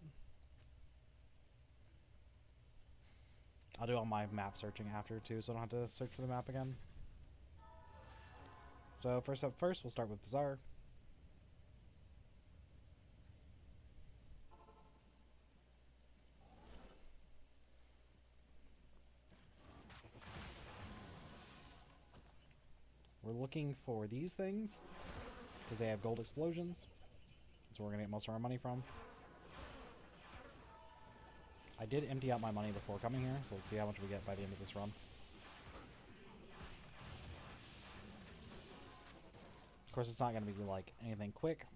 I'll do all my map searching after too, so I don't have to search for the map again. So first up first, we'll start with Bazaar. We're looking for these things because they have gold explosions. That's where we're going to get most of our money from. I did empty out my money before coming here, so let's see how much we get by the end of this run. Of course, it's not going to be like anything quick.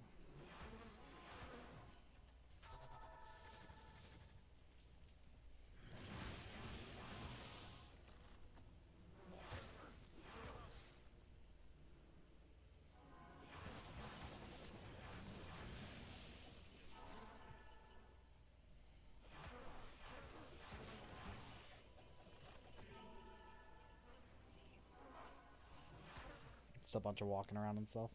Just a bunch of walking around and stuff.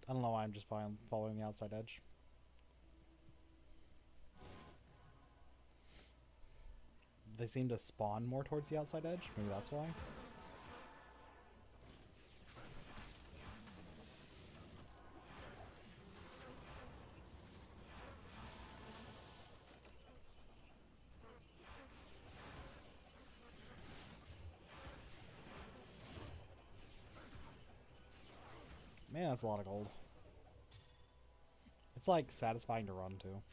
I don't know why I'm just following the outside edge. They seem to spawn more towards the outside edge. Maybe that's why. Man, that's a lot of gold. It's like satisfying to run too.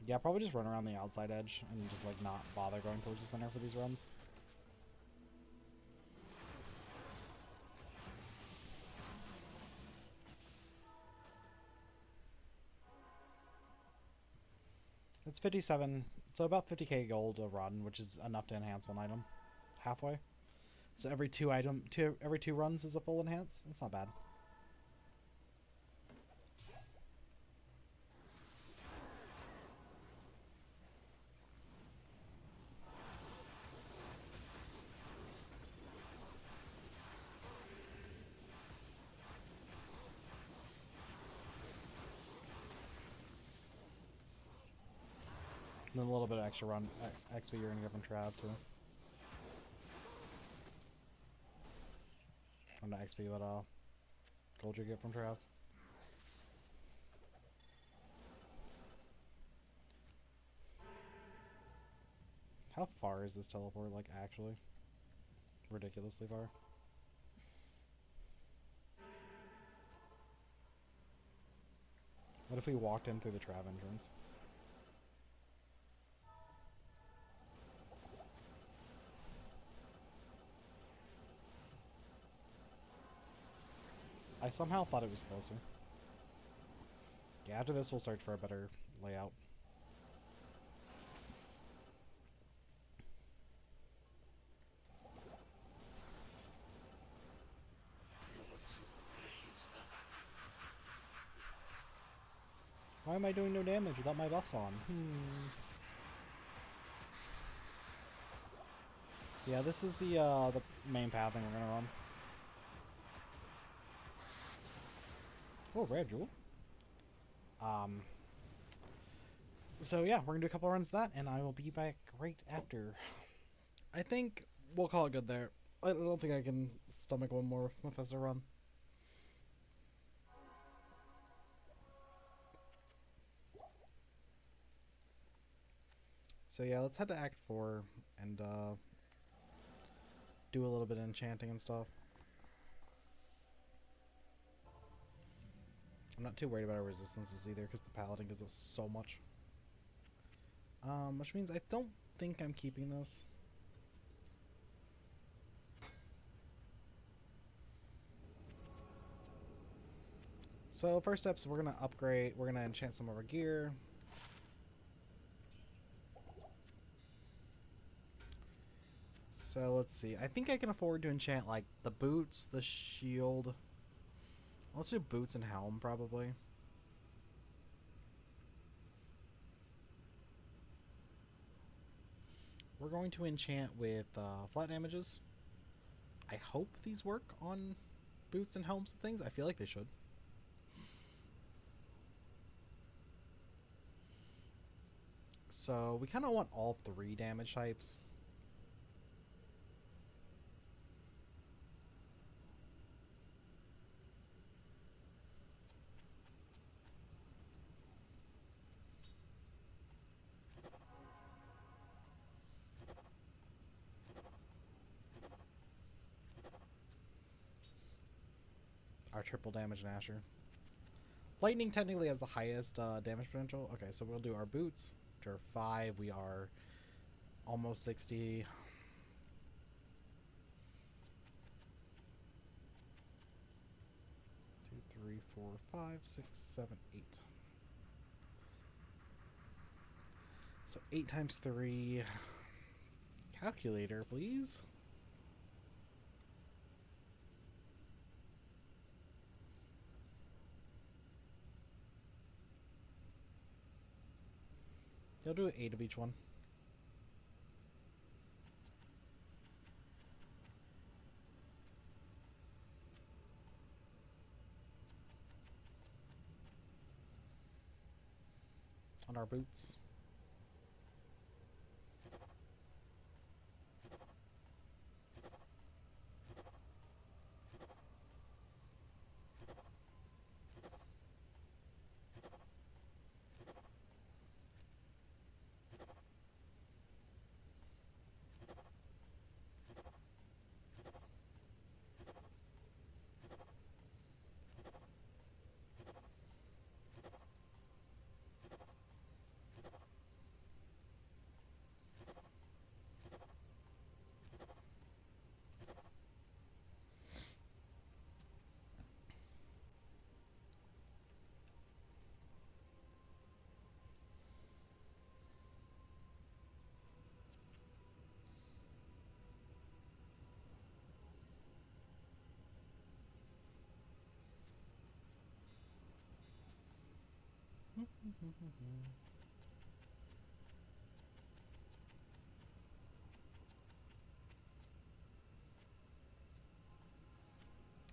Yeah, probably just run around the outside edge and just like not bother going towards the center for these runs. It's 57, so about 50k gold a run, which is enough to enhance one item. Halfway. So every two runs is a full enhance. That's not bad. And then a little bit of extra run XP you're gonna get from Trav too. And the XP what gold you get from Trav. How far is this teleport, like, actually? Ridiculously far. What if we walked in through the Trav entrance? I somehow thought it was closer. Yeah, after this we'll search for a better layout. Why am I doing no damage without my buffs on? Yeah, this is the main pathing we're gonna run. Oh, rare jewel. So yeah, we're gonna do a couple runs of that, and I will be back right after. I think we'll call it good there. I don't think I can stomach one more Professor run. So yeah, let's head to Act 4 and do a little bit of enchanting and stuff. I'm not too worried about our resistances either, because the Paladin gives us so much. Which means I don't think I'm keeping this. So first steps, we're gonna upgrade. We're gonna enchant some of our gear. So let's see. I think I can afford to enchant like the boots, the shield. Let's do boots and helm probably. We're going to enchant with flat damages. I hope these work on boots and helms and things. I feel like they should. So we kind of want all 3 damage types. Our triple damage Nasher. Lightning technically has the highest damage potential. Okay, so we'll do our boots, which are 5. We are almost 60. 2, 3, 4, 5, 6, 7, 8. So 8 times 3. Calculator, please. You'll do 8 of each one. On our boots.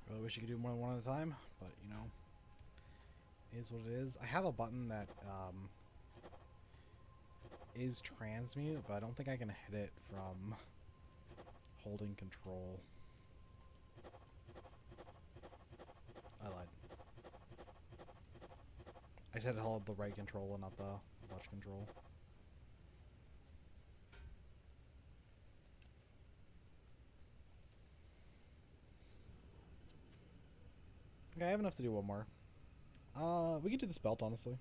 Really wish you could do more than one at a time, but you know, it is what it is. I have a button that is transmute, but I don't think I can hit it from holding control. I lied. I just had to hold the right control and not the left control. Okay, I have enough to do one more. We could do this belt, honestly.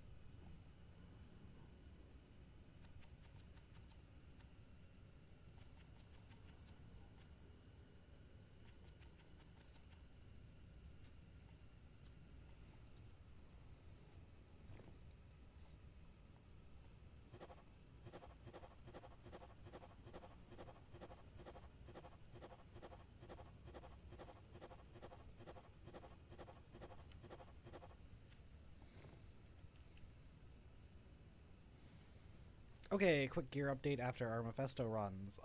Okay, quick gear update after our Mephisto runs.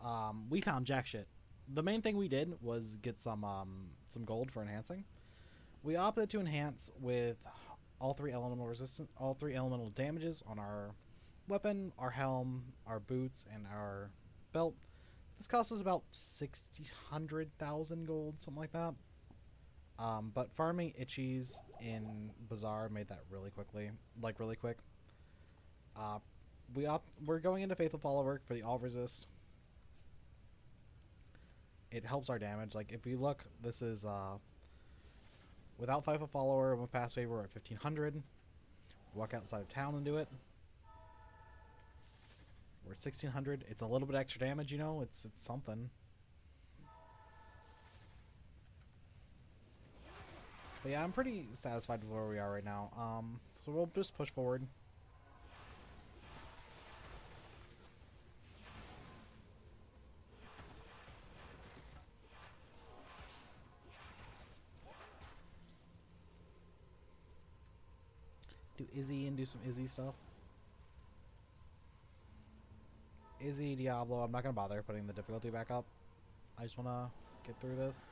We found jack shit. The main thing we did was get some gold for enhancing. We opted to enhance with all three elemental damages on our weapon, our helm, our boots, and our belt. This cost us about 600,000 gold, something like that. But farming itchies in Bazaar made that really really quick. Uh, we're going into Faithful Follower for the all resist. It helps our damage. Like if we look, this is without Faithful Follower and with Pass Favor we're at 1500. Walk outside of town and do it. We're at 1600. It's a little bit extra damage, you know. It's something. But yeah, I'm pretty satisfied with where we are right now. So we'll just push forward. Do Izzy and do some Izzy stuff. Izzy, Diablo, I'm not going to bother putting the difficulty back up. I just want to get through this.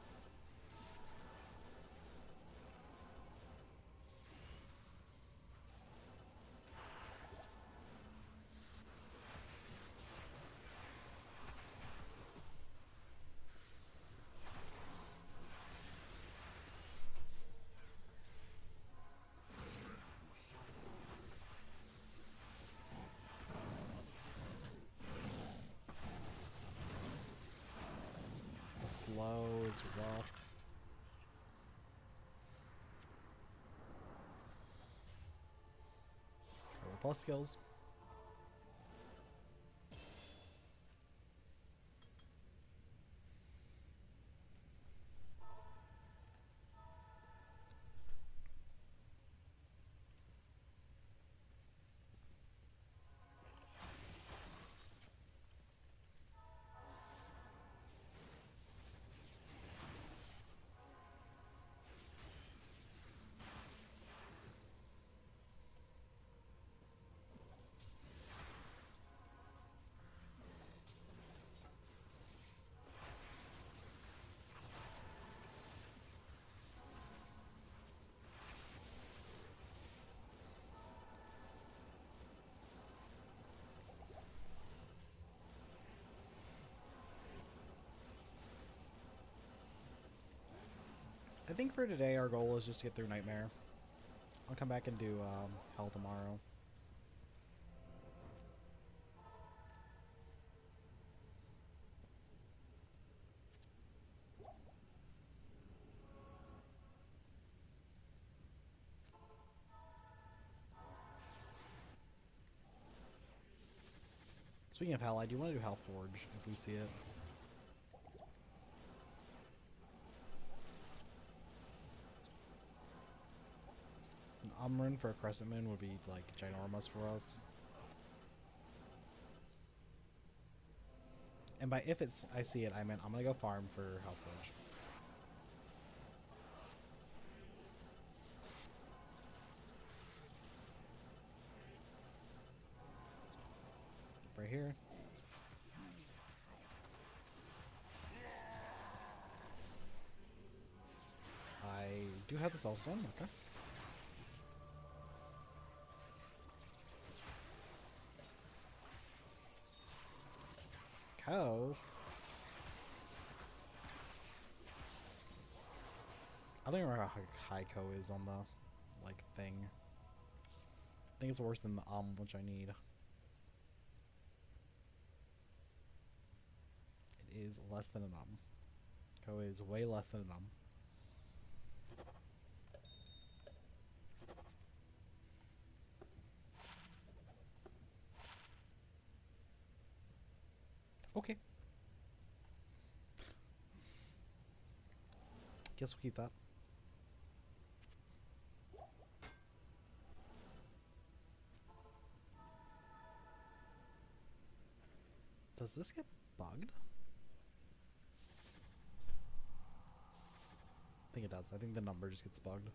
Slow is rough. Plus skills. I think for today our goal is just to get through Nightmare. I'll come back and do Hell tomorrow. Speaking of Hell, I do want to do Hell Forge if we see it. An Umrun for a Crescent Moon would be like ginormous for us. And by if it's I see it, I meant I'm gonna go farm for Hell Forge. Right here. I do have the Soulstone, okay. Co. I don't even remember how high Co is on the like thing. I think it's worse than the which I need. It is less than an Co is way less than an Okay. Guess we'll keep that. Does this get bugged? I think it does. I think the number just gets bugged.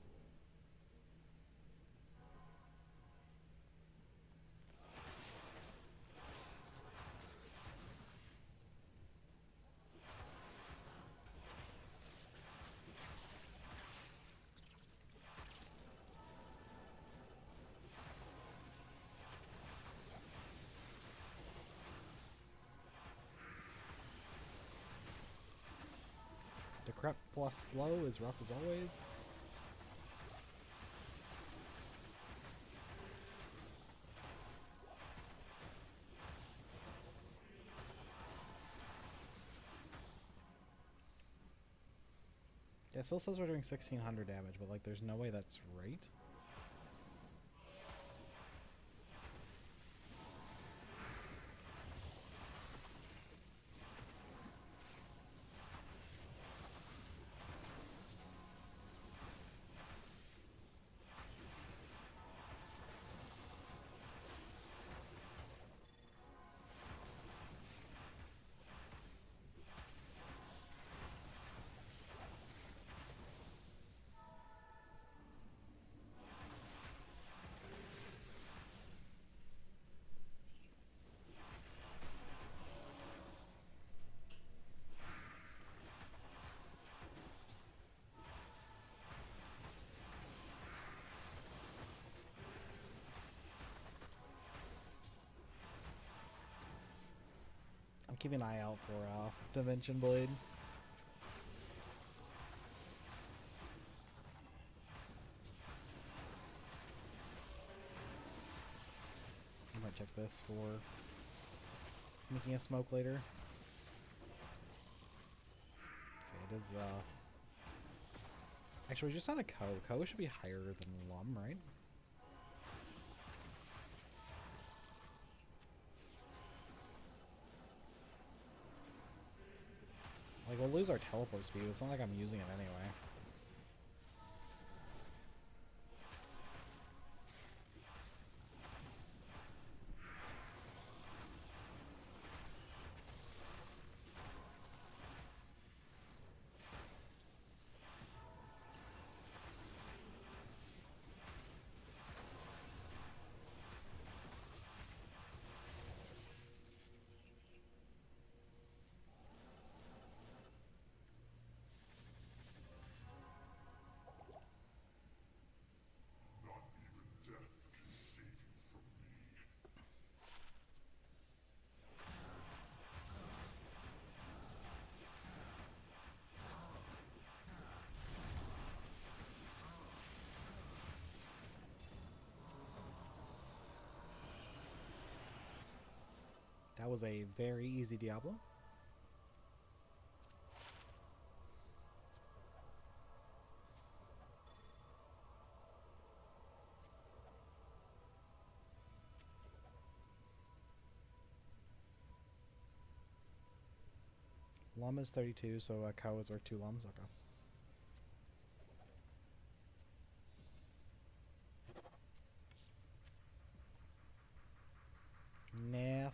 Prep plus slow is rough as always. Yeah, it still says we're doing 1600 damage, but like there's no way that's right. I'm keeping an eye out for Dimension Blade. I might check this for making a smoke later. Okay, it is actually, we just on a Ko. Ko should be higher than Lum, right? Like, we'll lose our teleport speed. It's not like I'm using it anyway. That was a very easy Diablo. Lum is 32, so Ko is worth 2 Lums. Okay. Naff.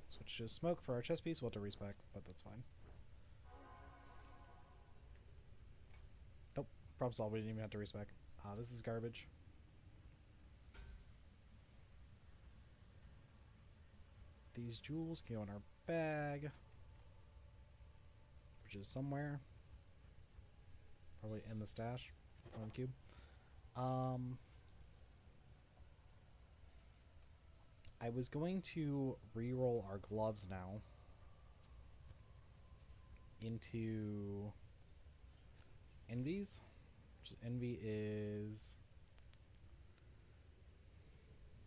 Switch to smoke for our chest piece. We'll have to respec, but that's fine. Nope. Problem solved. We didn't even have to respec. This is garbage. These jewels can go in our bag, which is somewhere. Probably in the stash on the cube. I was going to re-roll our gloves now into Envy's. Which is Envy is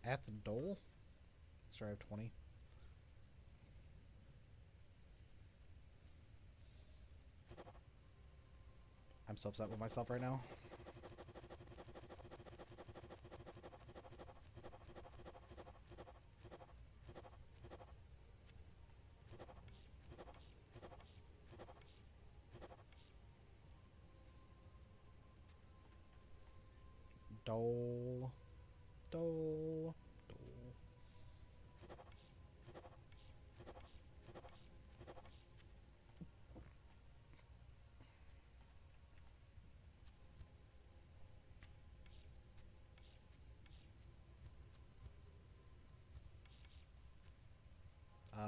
at the Dole. Sorry, I have 20. I'm so upset with myself right now. Dole. Dole. Dole.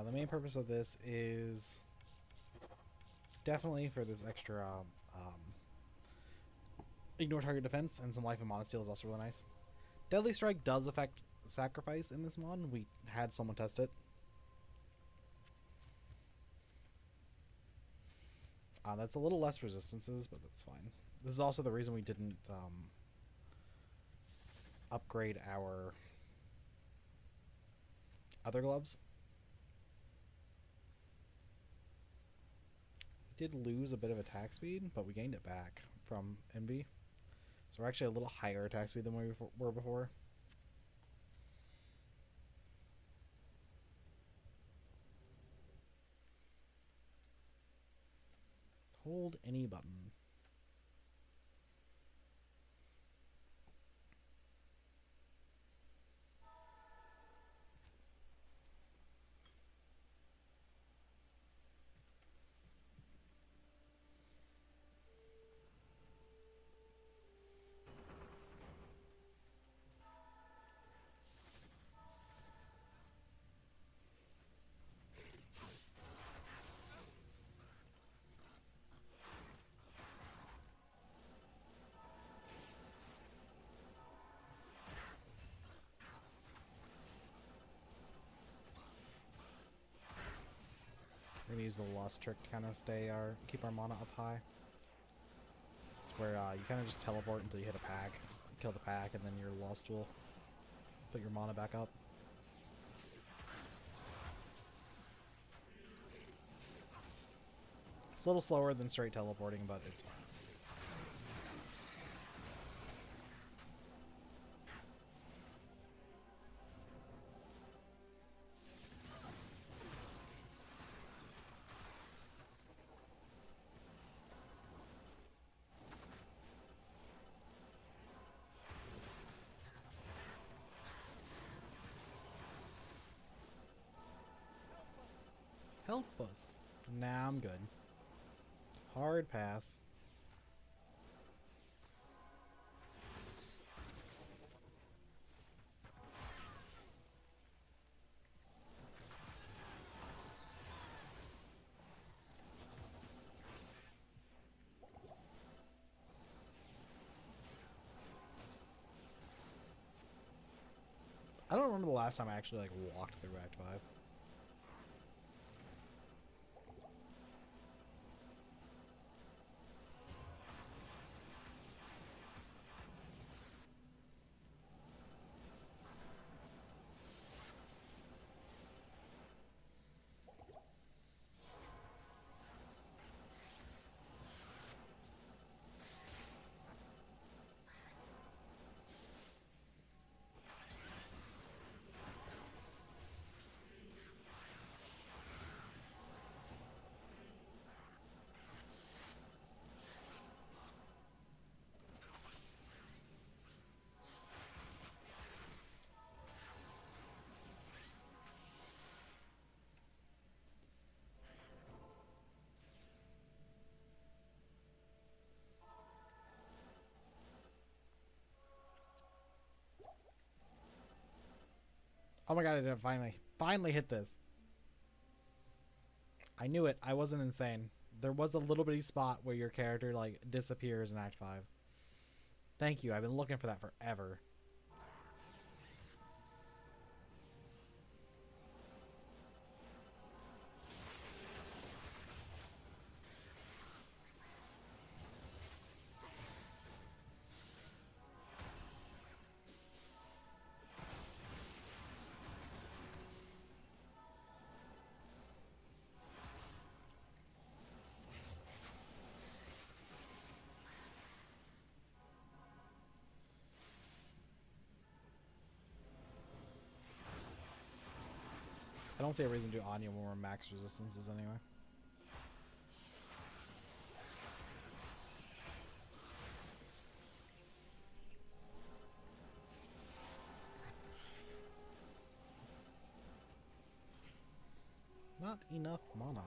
The main purpose of this is definitely for this extra ignore target defense, and some life and monosteel is also really nice. Deadly Strike does affect sacrifice in this mod. We had someone test it. That's a little less resistances, but that's fine. This is also the reason we didn't upgrade our other gloves. We did lose a bit of attack speed, but we gained it back from Envy. So we're actually a little higher attack speed than we were before. Hold any button. We're gonna use the Lost Trick to kind of keep our mana up high. It's where you kind of just teleport until you hit a pack, kill the pack, and then your Lost will put your mana back up. It's a little slower than straight teleporting, but it's fine. Help us. Nah, I'm good. Hard pass. I don't remember the last time I actually like walked through Act 5. Oh my god, I did finally hit this. I knew it. I wasn't insane. There was a little bitty spot where your character like disappears in Act 5. Thank you. I've been looking for that forever. I don't see a reason to do Anya when we're max resistances anyway. Not enough mana.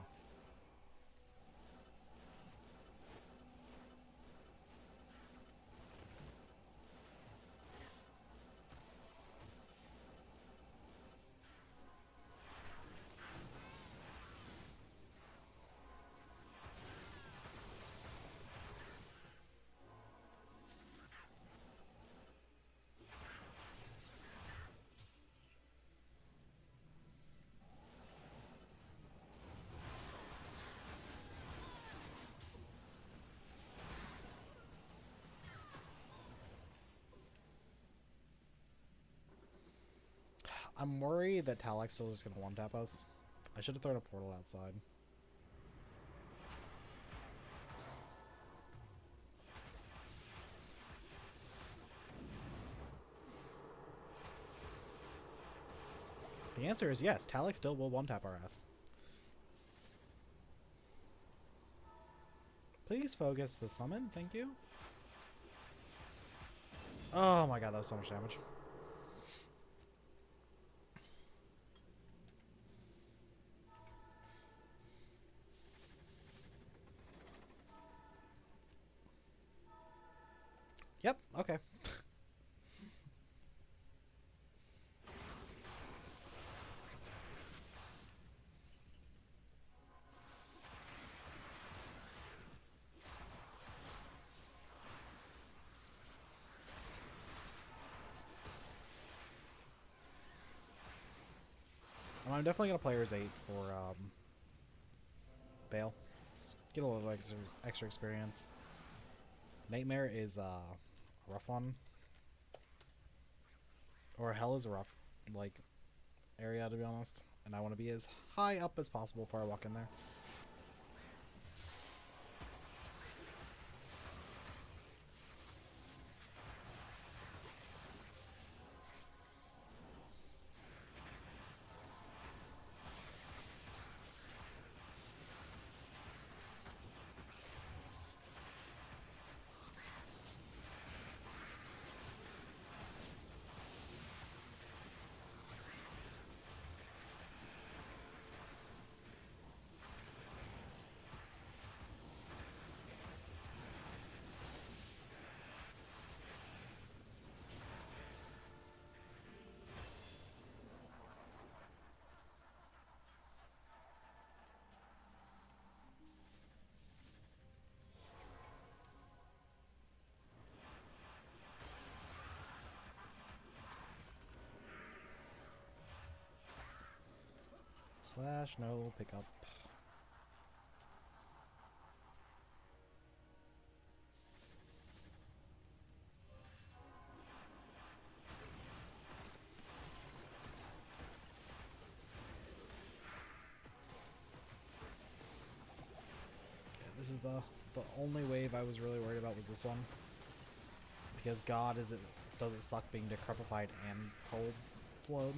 I'm worried that Talek's still just gonna one-tap us. I should have thrown a portal outside. The answer is yes, Talek still will one-tap our ass. Please focus the summon, thank you. Oh my god, that was so much damage. Yep, okay. I'm definitely gonna player's 8 for Bale. Just get a little extra experience. Nightmare is a rough one. Or Hell is a rough area, to be honest. And I want to be as high up as possible before I walk in there. Slash no pickup. Yeah, this is the only wave I was really worried about was this one. Because God does it suck being decrepified and cold flowed.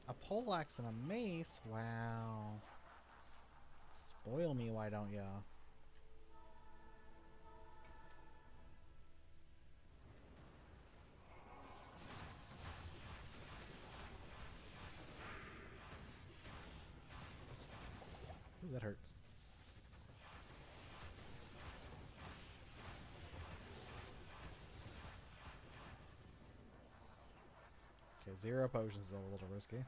A poleaxe and a mace? Wow. Spoil me, why don't ya? Ooh, that hurts. Okay, 0 potions is a little risky.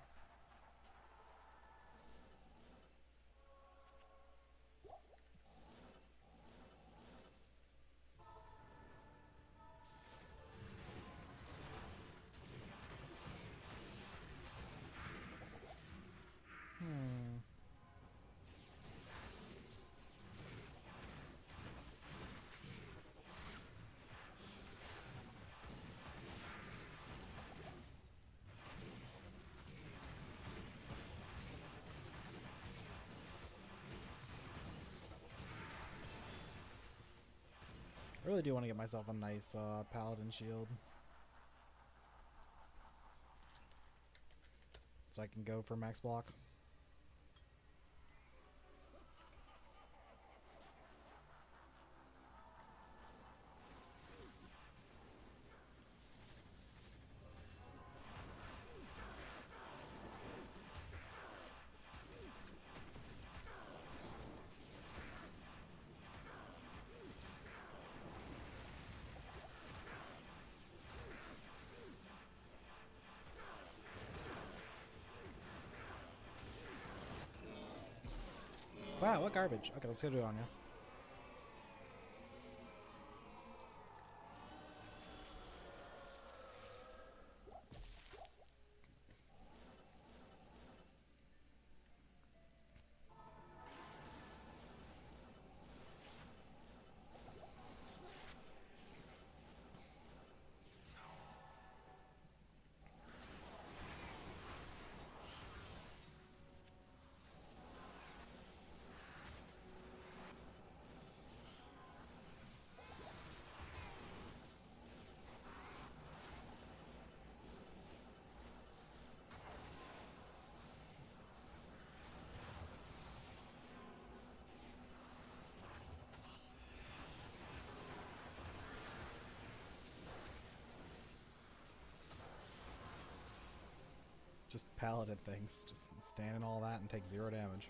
I really do want to get myself a nice Paladin shield. So I can go for max block. Wow, what garbage. Okay, let's go do it on you. Just Paladin things. Just stand in all that and take 0 damage.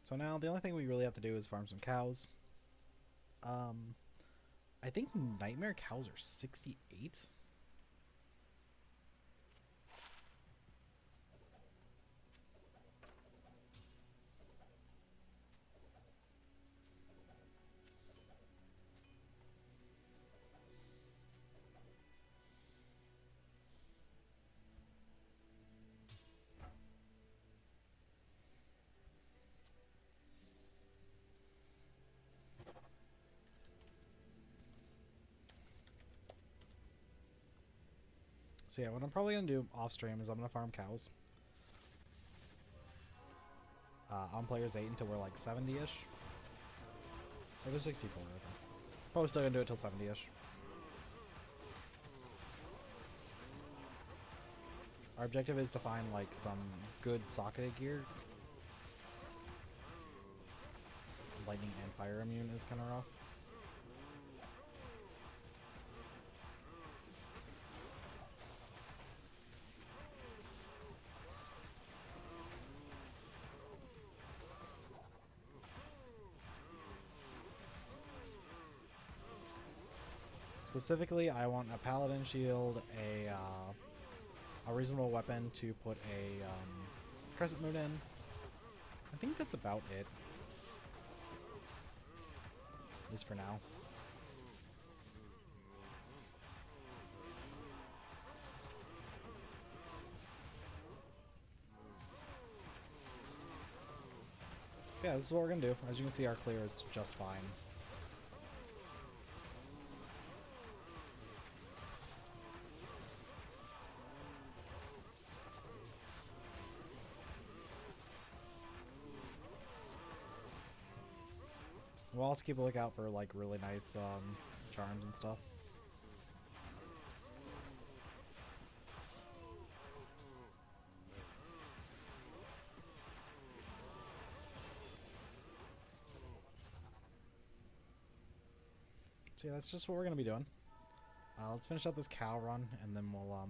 So now the only thing we really have to do is farm some cows. I think nightmare cows are 68. So yeah, what I'm probably going to do off stream is I'm going to farm cows. On players 8 until we're like 70-ish. Or they're 64, okay. Probably still going to do it till 70-ish. Our objective is to find like some good socketed gear. Lightning and fire immune is kind of rough. Specifically, I want a paladin shield, a reasonable weapon to put a crescent moon in. I think that's about it. At least for now. Yeah, this is what we're gonna do. As you can see, our clear is just fine. We'll also keep a lookout for like really nice charms and stuff. So yeah, that's just what we're gonna be doing. Let's finish up this cow run, and then we'll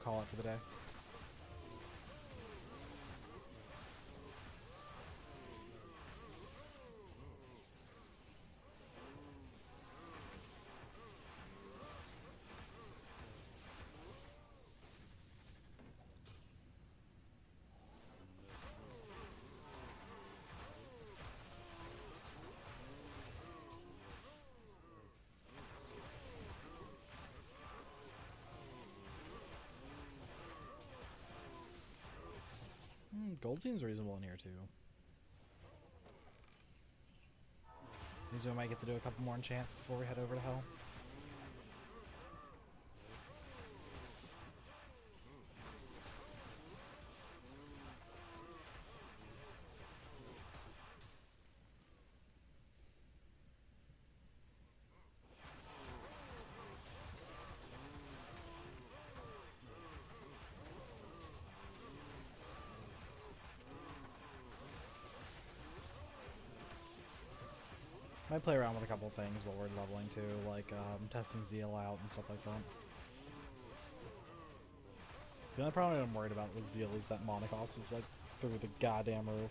call it for the day. Gold seems reasonable in here too. Means we might get to do a couple more enchants before we head over to hell. Might play around with a couple of things while we're leveling too, like testing Zeal out and stuff like that. The only problem I'm worried about with Zeal is that Monocos is like through the goddamn roof.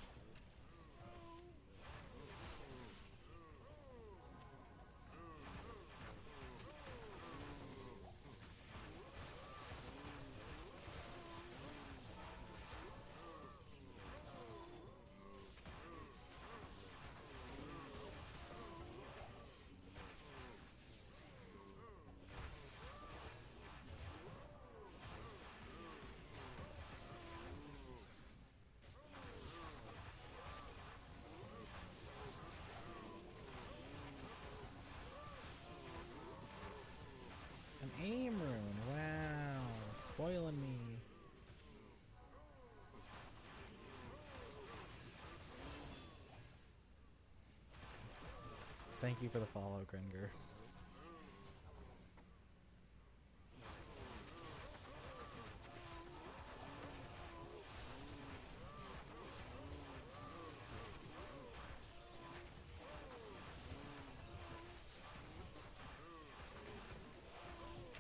An aim rune, wow, spoiling me. Thank you for the follow, Gringer.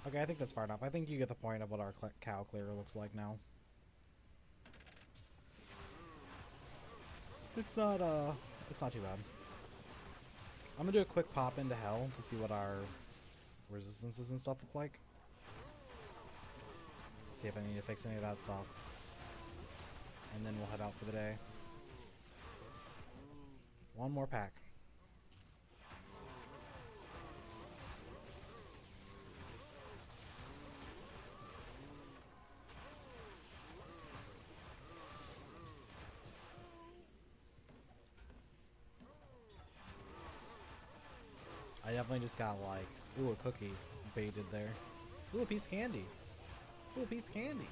Okay, I think that's far enough. I think you get the point of what our cow clearer looks like now. It's not too bad. I'm gonna do a quick pop into hell to see what our resistances and stuff look like. See if I need to fix any of that stuff. And then we'll head out for the day. One more pack. I definitely just got like, ooh, a cookie baited there. Ooh, a piece of candy. Ooh, a piece of candy.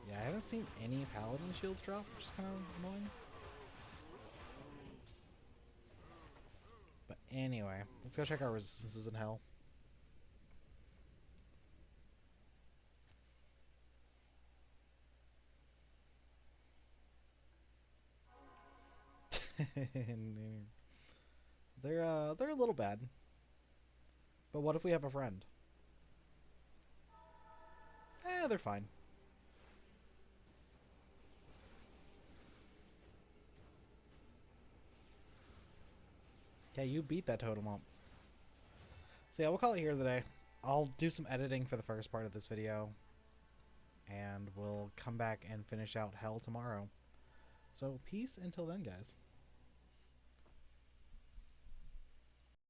Yeah, I haven't seen any Paladin shields drop, which is kind of annoying. But anyway, let's go check our resistances in hell. They're a little bad. But what if we have a friend? They're fine. Yeah, you beat that totem up. So yeah, we'll call it here today. I'll do some editing for the first part of this video. And we'll come back and finish out Hell tomorrow. So peace until then, guys.